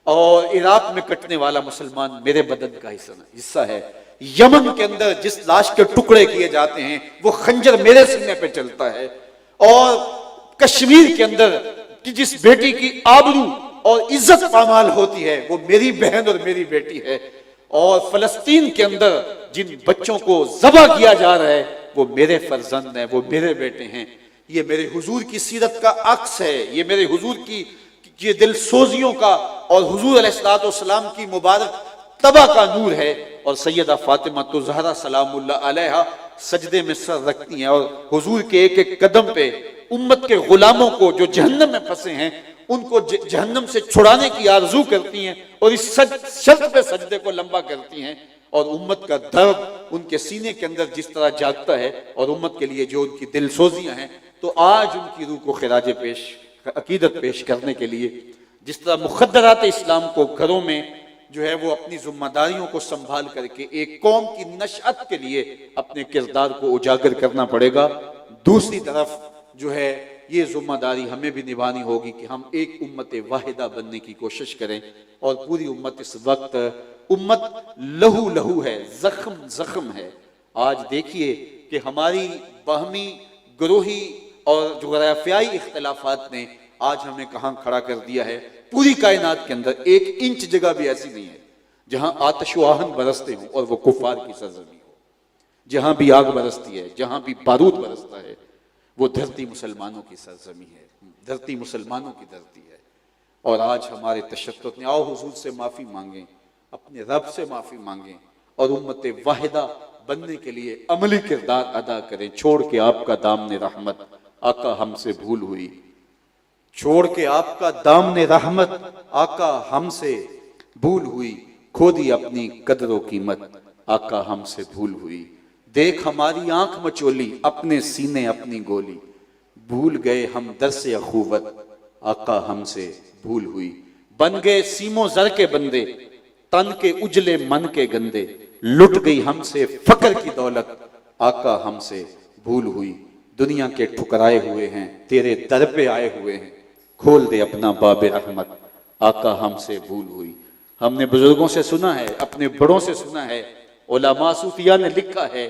और इराक में कटने वाला मुसलमान मेरे बदन का हिस्सा है। यमन के अंदर जिस लाश के टुकड़े किए जाते हैं वो खंजर मेरे सीने पे चलता है। और कश्मीर के अंदर कि जिस बेटी की आबरू और इज्जत पामाल होती है वो मेरी बहन और मेरी बेटी है। और फलस्तीन के अंदर जिन बच्चों को ज़बह किया जा रहा है वो मेरे फर्जंद हैं, वो मेरे बेटे हैं। ये मेरे हुजूर की सीरत का अक्स है, ये मेरे हुजूर की ये दिल सोजियों का और हुजूर अलैहिस्सलाम की मुबारक तबा का नूर है। और सैयदा फातिमा तो ज़हरा सलामुल्लाह अलैहा सजदे में सर रखती हैं और हुजूर के एक एक कदम पे उम्मत के गुलामों को जो जहन्नम में फंसे हैं उनको जहन्नम से छुड़ाने की आरजू करती हैं और इस शर्त पे सजदे को लंबा करती हैं। और उम्मत का दर्द उनके सीने के अंदर जिस तरह जागता है और उम्मत के लिए जो उनकी दिल सोजियां हैं, तो आज उनकी रूह को खिराज पेश अकीदत पेश करने के लिए जिस तरह मुखद्दरात इस्लाम को घरों में जो है वो अपनी जिम्मेदारियों को संभाल करके एक कौम की नशअत के लिए अपने किरदार को उजागर करना पड़ेगा, दूसरी तरफ जो है ये जिम्मेदारी हमें भी निभानी होगी कि हम एक उम्मत वाहिदा बनने की कोशिश करें। और पूरी उम्मत इस वक्त उम्मत लहू लहू है, जख्म जख्म है। आज देखिए कि हमारी बाहमी ग्रोही और जोग्राफियाई इख्तिलाफात ने आज हमें कहां खड़ा कर दिया है। पूरी कायनात के अंदर 1 इंच जगह भी ऐसी नहीं है जहां आतिश व आहन बरसते हों और वो कुफार की सरजमी हो। जहां भी आग बरसती है, जहां भी बारूद बरसता है, वो धरती मुसलमानों की सरजमी है, धरती मुसलमानों की धरती है। और आज हमारे तशद्दुद ने, आओ हुजूर से माफी मांगें, अपने रब से माफी मांगें और उम्मत वाहिदा बनने के लिए अमली किरदार अदा करें। छोड़ के आपका दामने रहमत आका हमसे भूल हुई, छोड़ के आपका दामने रहमत आका हमसे भूल हुई, खो दी अपनी कदर व कीमत आका हमसे भूल हुई। देख हमारी आंख मचोली, अपने सीने अपनी गोली, भूल गए हम दर्स अखुवत आका हमसे भूल हुई। बन गए सीमो जर के बंदे, तन के उजले मन के गंदे, लुट गई हमसे फकर की दौलत आका हमसे भूल हुई। दुनिया के ठुकराए हुए हैं, तेरे दर पे आए हुए हैं, खोल दे अपना बाबे रहमत आका हमसे भूल हुई। हमने बुजुर्गों से सुना है, अपने बड़ों से सुना है, उलमा सूफिया ने लिखा है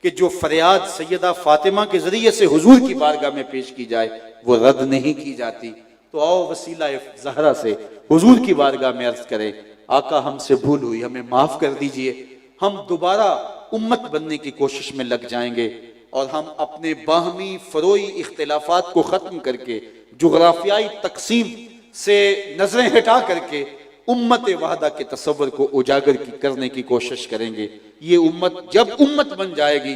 कि जो फरियाद सैयदा फातिमा के जरिए से हुजूर की बारगाह में पेश की जाए वो रद्द नहीं की जाती। तो आओ वसीला ज़हरा से हुजूर की बारगाह में अर्ज करें, आका हमसे भूल हुई, हमें माफ कर दीजिए। हम दोबारा उम्मत बनने की कोशिश में लग जाएंगे और हम अपने बाहमी फरोई इख्तिलाफात को खत्म करके जोग्राफियाई तकसीम से नजरें हटा करके उम्मत वाहदा के तसव्वुर को उजागर करने की कोशिश करेंगे। ये उम्मत जब उम्मत बन जाएगी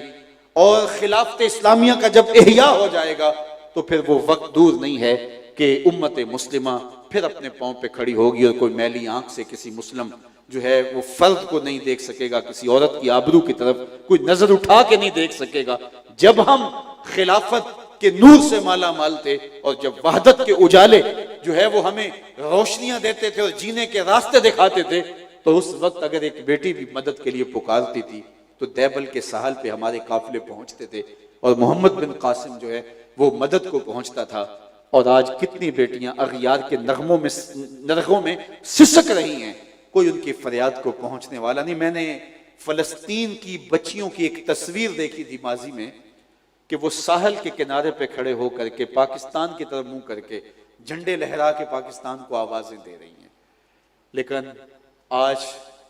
और खिलाफत इस्लामिया का जब एहया हो जाएगा तो फिर वो वक्त दूर नहीं है कि उम्मत मुस्लिमा फिर अपने पांव पे खड़ी होगी और कोई मैली आंख से किसी मुस्लिम जो है वो फर्द को नहीं देख सकेगा, किसी औरत की आबरू की तरफ कोई नजर उठा के नहीं देख सकेगा। जब हम खिलाफत के नूर से माला माल थे और जब वहदत के उजाले जो है वो हमें रोशनियां देते थे और जीने के रास्ते दिखाते थे, तो उस वक्त अगर एक बेटी भी मदद के लिए पुकारती थी तो दैबल के साहल पे हमारे काफिले पहुंचते थे और मोहम्मद बिन कासिम जो है वो मदद को पहुंचता था। और आज कितनी बेटियां अगियार के नरगों में सिसक रही हैं, कोई उनकी फरियाद को पहुंचने वाला नहीं। मैंने फलस्तीन की बच्चियों की एक तस्वीर देखी थी माजी में, कि वो साहल के किनारे पे खड़े होकर के पाकिस्तान की तरफ मुंह करके झंडे लहरा के पाकिस्तान को आवाजें दे रही हैं। लेकिन आज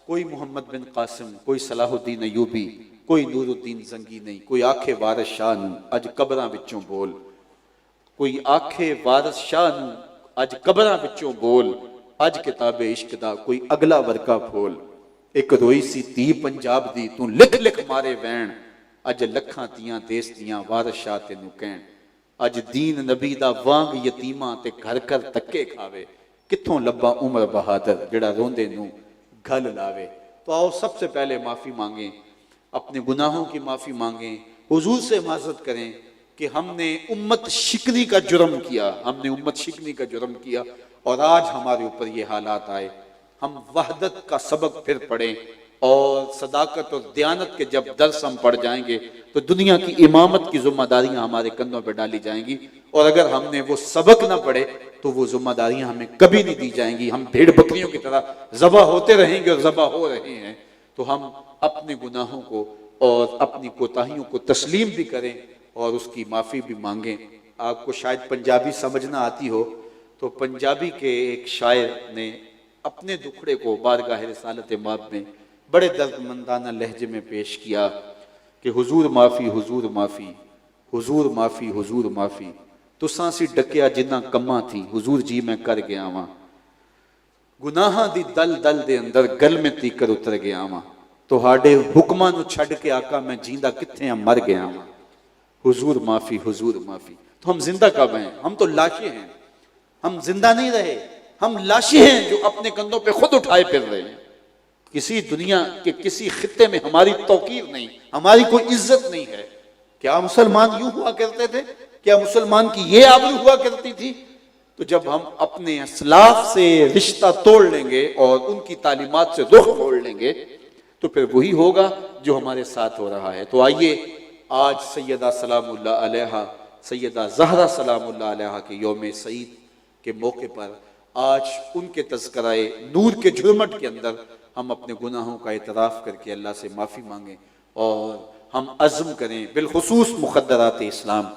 कोई मोहम्मद बिन कासिम, कोई सलाहुद्दीन अयूबी, कोई नूरुद्दीन जंगी नहीं, कोई आखे वारिस शाह नूं अज कबरां विचों बोल, कोई आखे वारिस शाह नूं अज कबरां विचों बोल, अज किताबे इश्क दा कोई अगला वर्का फोल। एक रोई सी धी पंजाब दी तू लिख लिख मारे वैन, अज लखां तियां देस दियां वारिस शाह तेनू कहण। अज दीन नबी दा वांग यतीमां ते घर घर धक्के खावे, कित्थों लब्बा उमर बहादुर जेड़ा रोंदे नू गल लावे। तो आओ सबसे पहले माफी मांगे, अपने गुनाहों की माफी मांगे, हुजूर से माजरत करें कि हमने उम्मत शिकनी का जुर्म किया, हमने उम्मत शिकनी का जुर्म किया और आज हमारे ऊपर ये हालात आए। हम वहदत का सबक फिर पढ़ें और सदाकत और दयानत के जब दर्स हम पढ़ जाएंगे तो दुनिया की इमामत की जिम्मेदारियां हमारे कंधों पर डाली जाएंगी। और अगर हमने वो सबक ना पढ़े तो वो जिम्मेदारियां हमें कभी नहीं दी जाएंगी। हम भेड़ बकरियों की तरह ज़बा होते रहेंगे और ज़बा हो रहे हैं। तो हम अपने गुनाहों को और अपनी कोताहियों को तस्लीम भी करें और उसकी माफ़ी भी मांगें। आपको शायद पंजाबी समझना आती हो तो पंजाबी के एक शायर ने अपने दुखड़े को बारगाह रिसालत माब में बड़े दर्दमंदाना लहजे में पेश किया कि हुजूर माफ़ी, हुजूर माफ़ी, हुजूर माफ़ी, हुजूर माफ़ी, तुसां सी डकिया जिन्ना कम्मा थी, हुजूर जी मैं कर गया वां, गुनाहां दी दल दल दे अंदर गल में तीकर उतर गया वां, तुहाडे हुक्मां नूं छड्ड के आका मैं जींदा कित्थे आ मर गया वां, हुजूर माफ़ी, हुजूर माफ़ी। तो हम जिंदा कब हैं? हम तो लाशें हैं। हम जिंदा नहीं रहे, हम लाशें हैं जो अपने कंधों पे खुद उठाए फिर रहे हैं। किसी दुनिया के किसी खित्ते में हमारी तौकीर नहीं, हमारी कोई इज्जत नहीं है। क्या मुसलमान यूं हुआ करते थे? क्या मुसलमान की ये आबरू हुआ करती थी? तो जब हम अपने असलाफ से रिश्ता तोड़ लेंगे और उनकी तालीमात से रुख मोड़ लेंगे तो फिर वही होगा जो हमारे साथ हो रहा है। तो आइए आज सैयदा सलामुल्लाह अलैहा, सैयदा ज़हरा सलामुल्लाह अलैहा के यौम सईद के मौके पर आज उनके तज़किराए नूर के झुरमट के अंदर हम अपने गुनाहों का इतराफ़ करके अल्लाह से माफ़ी मांगें और हम अज़्म करें बिलखुसूस मुक़द्दरात इस्लाम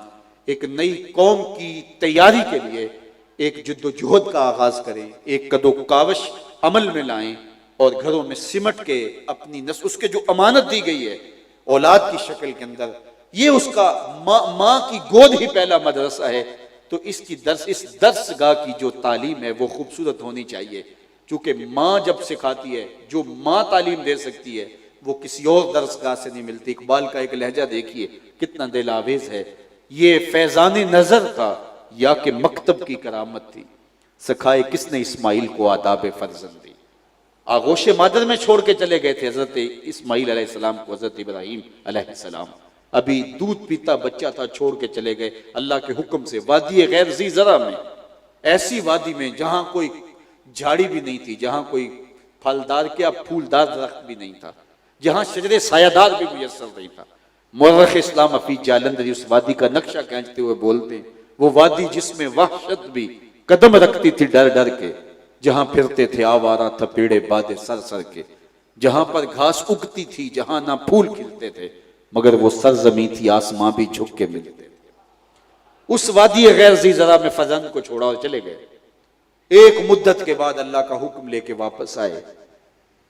एक नई कौम की तैयारी के लिए एक जद्दोजहद का आगाज़ करें, एक कदो कावश अमल में लाएं और घरों में सिमट के अपनी नस्ल उसके जो अमानत दी गई है औलाद की शक्ल के अंदर, ये उसका माँ की गोद ही पहला मदरसा है। तो इस दर्सगाह की जो तालीम है वो खूबसूरत होनी चाहिए, क्योंकि माँ जब सिखाती है, जो माँ तालीम दे सकती है वो किसी और दर्सगाह से नहीं मिलती। इकबाल का एक लहजा देखिए कितना दिल आवेज है, ये फैजान नजर था या कि मकतब की करामत थी, सिखाए किसने इस्माइल को आदाब फर्जंदी। आगोश मादर में छोड़ के चले गए थे हजरत इस्माइल अलैहिस्सलाम को, हजरत इब्राहीम अलैहिस्सलाम अभी दूध पीता बच्चा था, छोड़ के चले गए अल्लाह के हुक्म से वादी गैर ज़ी ज़रा में, ऐसी वादी में जहां कोई झाड़ी भी नहीं थी, जहां कोई फलदार क्या फूलदार दरख्त भी नहीं था, जहां शजरे सायादार भी मुयस्सर नहीं था। मुर्रख इस्लाम हफीज जालंधरी उस वादी का नक्शा खींचते हुए बोलते हैं, वो वादी जिसमें वहशत भी कदम रखती थी डर डर के, जहां फिरते थे आवारा थपेड़े बादे सर सर के, जहां पर घास उगती थी, जहां ना फूल खिलते थे, मगर वो सरजमी थी आसमां भी झुक के मिलते थे। उस वादी गैर ज़ी ज़रा में फजन को छोड़ा और चले गए। एक मुद्दत के बाद अल्लाह का हुक्म लेके वापस आए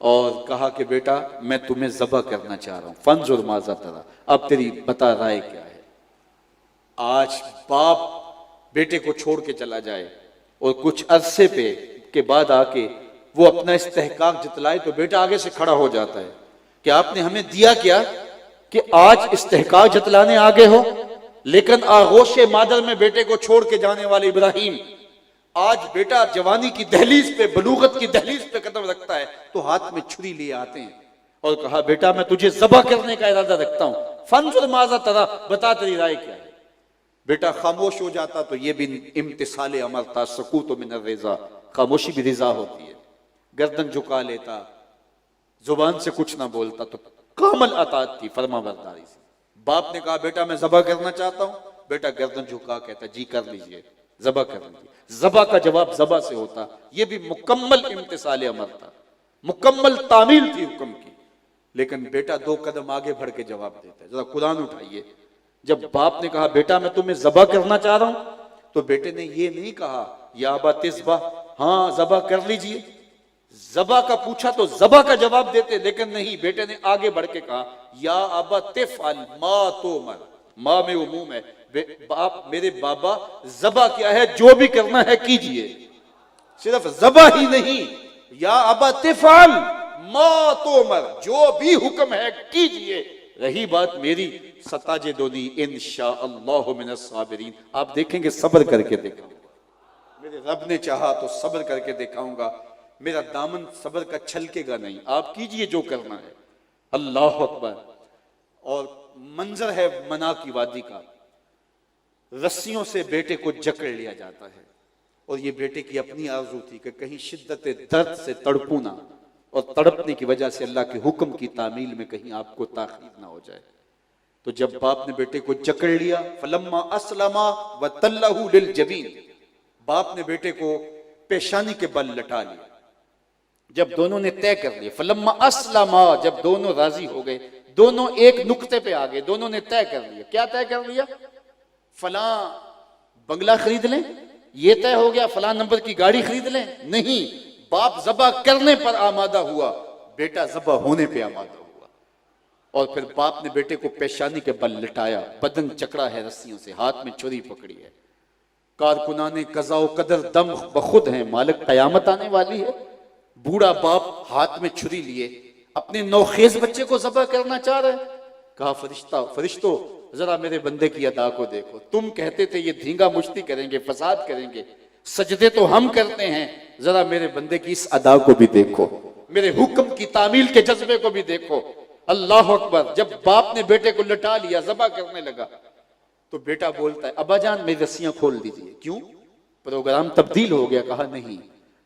और कहा कि बेटा मैं तुम्हें ज़बह करना चाह रहा हूं, फंजुर माज़ा तरा, अब तेरी बता राय क्या है। आज बाप बेटे को छोड़ के चला जाए और कुछ अरसे पे के बाद आके वो अपना इस्तेहकाक जतलाए तो बेटा आगे से खड़ा हो जाता है कि आपने हमें दिया क्या कि आज इस्तेहकाक जतलाने आगे हो। लेकिन आगोश मादर में बेटे को छोड़ के जाने वाले इब्राहिम, आज बेटा जवानी की दहलीज पे, बलूगत की दहलीज पे कदम रखता है तो हाथ में छुरी लिए आते हैं और कहा बेटा मैं तुझे ज़बह करने का इरादा रखता हूं, फंजुर माज़ा तरा, बता तेरी राय क्या है। बेटा खामोश हो जाता तो ये भी इम्तिसाल अमर था, सकूत मिनर रिज़ा, खामोशी भी रिज़ा होती है। गर्दन झुका लेता, जुबान से कुछ ना बोलता तो कामल अतात थी, फरमा बरदारी से। बाप ने कहा बेटा मैं ज़बह करना चाहता हूं, बेटा गर्दन झुका कहता जी कर लीजिए, ज़बह कर लीजिए। ज़बह का जवाब ज़बह से होता, यह भी मुकम्मल इम्तिसाल अमर था, मुकम्मल तामील थी हुक्म की। लेकिन बेटा दो कदम आगे बढ़ के जवाब देता है। जरा कुरान उठाइए, जब बाप ने कहा बेटा मैं तुम्हें ज़बा करना चाह रहा हूं, तो बेटे ने ये नहीं कहा या अबा तिस्बा, हाँ ज़बा कर लीजिए। ज़बा का पूछा तो ज़बा का जवाब देते, लेकिन नहीं, बेटे ने आगे बढ़ के कहा या अबा तिफ़अल मा तुमर, माँ में उमूम है, बाप मेरे बाबा ज़बा क्या है, जो भी करना है कीजिए। सिर्फ ज़बा ही नहीं, या अबा तिफ़अल मा तुमर, जो भी हुक्म है कीजिए। रही बात मेरी, सताजिदुनी इंशाअल्लाहु मिनस साबिरीन, आप देखेंगे सब्र करके दिखाऊंगा। मेरे रब ने चाहा तो सब्र करके दिखाऊंगा, मेरा दामन सब्र का छलकेगा नहीं। आप कीजिए जो करना है। अल्लाह अकबर। और मंजर है मना की वादी का, रस्सियों से बेटे को जकड़ लिया जाता है, और ये बेटे की अपनी आरज़ू थी कि कहीं शिद्दत दर्द से तड़पू ना, और तड़पने की वजह से अल्लाह के हुक्म की तामील में कहीं आपको ताखीर ना हो जाए। तो जब बाप ने बेटे को जकड़ लिया, फलम्मा अस्लमा व तल्लहु लिल जबीन, बाप ने बेटे को पेशानी के बल लटा लिया। जब दोनों ने तय कर लिया, फलम्मा अस्लमा, जब दोनों राजी हो गए, दोनों एक नुक्ते पे आ गए, दोनों ने तय कर लिया। क्या तय कर लिया? फलां बंगला खरीद लें, ये तय हो गया फलां नंबर की गाड़ी खरीद लें? नहीं, बाप ज़बा करने पर आमादा हुआ, बेटा ज़बा होने पे आमादा हुआ। और फिर बाप ने बेटे को पेशानी के बल लटाया, बदन चकड़ा है रस्सियों से, हाथ में छुरी पकड़ी है। कारकुनाने कज़ा व कदर दम बखुद हैं, मालिक कयामत आने वाली है। बूढ़ा बाप हाथ में छुरी लिए अपने नौखेज बच्चे को ज़बा करना चाह रहे। कहा फरिश्तों जरा मेरे बंदे की अदा को देखो, तुम कहते थे ये धींगा मुश्ती करेंगे, फसाद करेंगे, सजदे तो हम करते हैं, जरा मेरे बंदे की इस अदा को भी देखो, मेरे हुक्म की तामील के जज्बे को भी देखो। अल्लाह अकबर। जब बाप ने बेटे को लटा लिया, ज़बा करने लगा, तो बेटा बोलता है अब्बा जान मेरी रस्सियां खोल दीजिए। क्यों? प्रोग्राम तब्दील हो गया। कहा नहीं,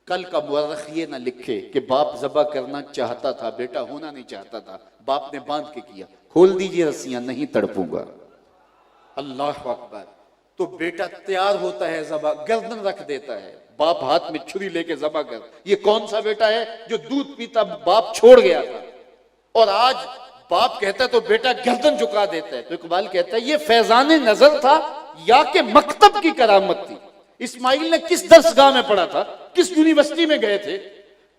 कल का मुअर्रिख ये ना लिखे कि बाप ज़बा करना चाहता था, बेटा होना नहीं चाहता था, बाप ने बांध के किया। खोल दीजिए रस्सियां, नहीं तड़पूंगा। अल्लाह अकबर। तो बेटा तैयार होता है, ज़बा गर्दन रख देता है, बाप हाथ में छुरी लेके ज़बा कर। ये कौन सा बेटा है जो दूध पीता बाप छोड़ गया था, और आज बाप कहता है तो बेटा गर्दन झुका देता है। तो इकबाल कहता है ये फैजाने नजर था या के मकतब की करामत थी। इस्माइल ने किस दर्सगाह में पढ़ा था, किस यूनिवर्सिटी में गए थे,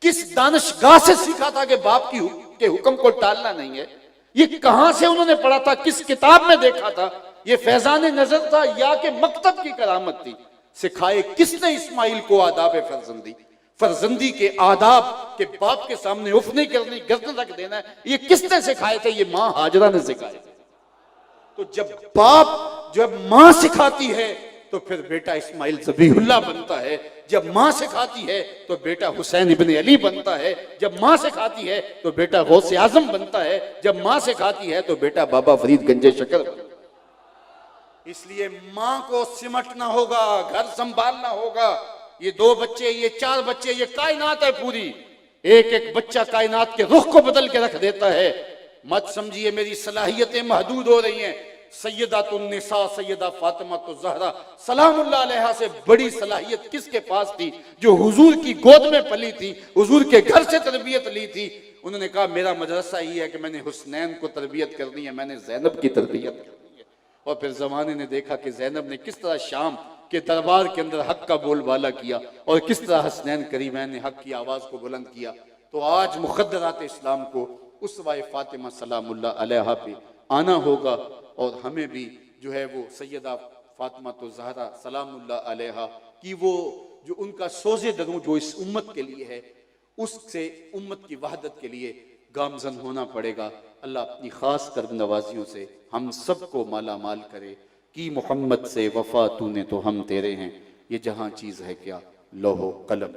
किस दानिशगाह से सीखा था कि बाप के हुक्म को टालना नहीं है? ये कहां से उन्होंने पढ़ा था, किस किताब में देखा था? ये फैजाने नजर था या के मकतब की करामत थी? सिखाए किसने इस्माइल को आदाब फर्जंदी, फर्जंदी के आदाब के बाप के सामने उफ नहीं करनी, गर्दन रख देना है, ये किसने सिखाए थे? ये मां हाजरा ने सिखाए थे। तो जब मां सिखाती है तो फिर बेटा इस्माइल ज़बीहुल्लाह बनता है, जब मां सिखाती है तो बेटा हुसैन इब्न अली बनता है, जब मां सिखाती है तो बेटा गौसे आजम बनता है, जब मां सिखाती है तो बेटा बाबा फरीद गंजे शकर बनता है। इसलिए मां को सिमटना होगा, घर संभालना होगा। ये 2 बच्चे, ये 4 बच्चे, ये कायनात है पूरी। एक एक बच्चा कायनात के रुख को बदल के रख देता है। मत समझिए मेरी सलाहियतें महदूद हो रही हैं। सैयदातुन्निसा सैयदा फातिमा तो ज़हरा सलामुल्लाह अलैहा से बड़ी सलाहियत किसके पास थी? जो हुजूर की गोद में पली थी, हुजूर के घर से तरबियत ली थी। उन्होंने कहा मेरा मदरसा ही है कि मैंने हुसनैन को तरबियत करनी है, मैंने ज़ैनब की तरबियत करनी है। और फिर ज़माने ने देखा कि ज़ैनब ने किस तरह शाम के दरबार के अंदर हक का बोलबाला किया, और किस तरह हसनैन करीमैन ने हक की आवाज़ को बुलंद किया। तो आज मुक़द्दरात इस्लाम को उसवा फातिमा सलामुल्लाह अलैहा पे आना होगा, और हमें भी जो है वो सैयदा फातिमा तो ज़हरा सलामुल्लाह अलैहा की वो जो उनका सोज़े दरूं जो इस उम्मत के लिए है, उससे उम्मत की वहदत के लिए गामजन होना पड़ेगा। अल्लाह अपनी ख़ास कर्म नवाजियों से हम सबको माला माल करे कि मोहम्मद से वफ़ा तूने तो हम तेरे हैं, ये जहाँ चीज़ है क्या लौहो कलम।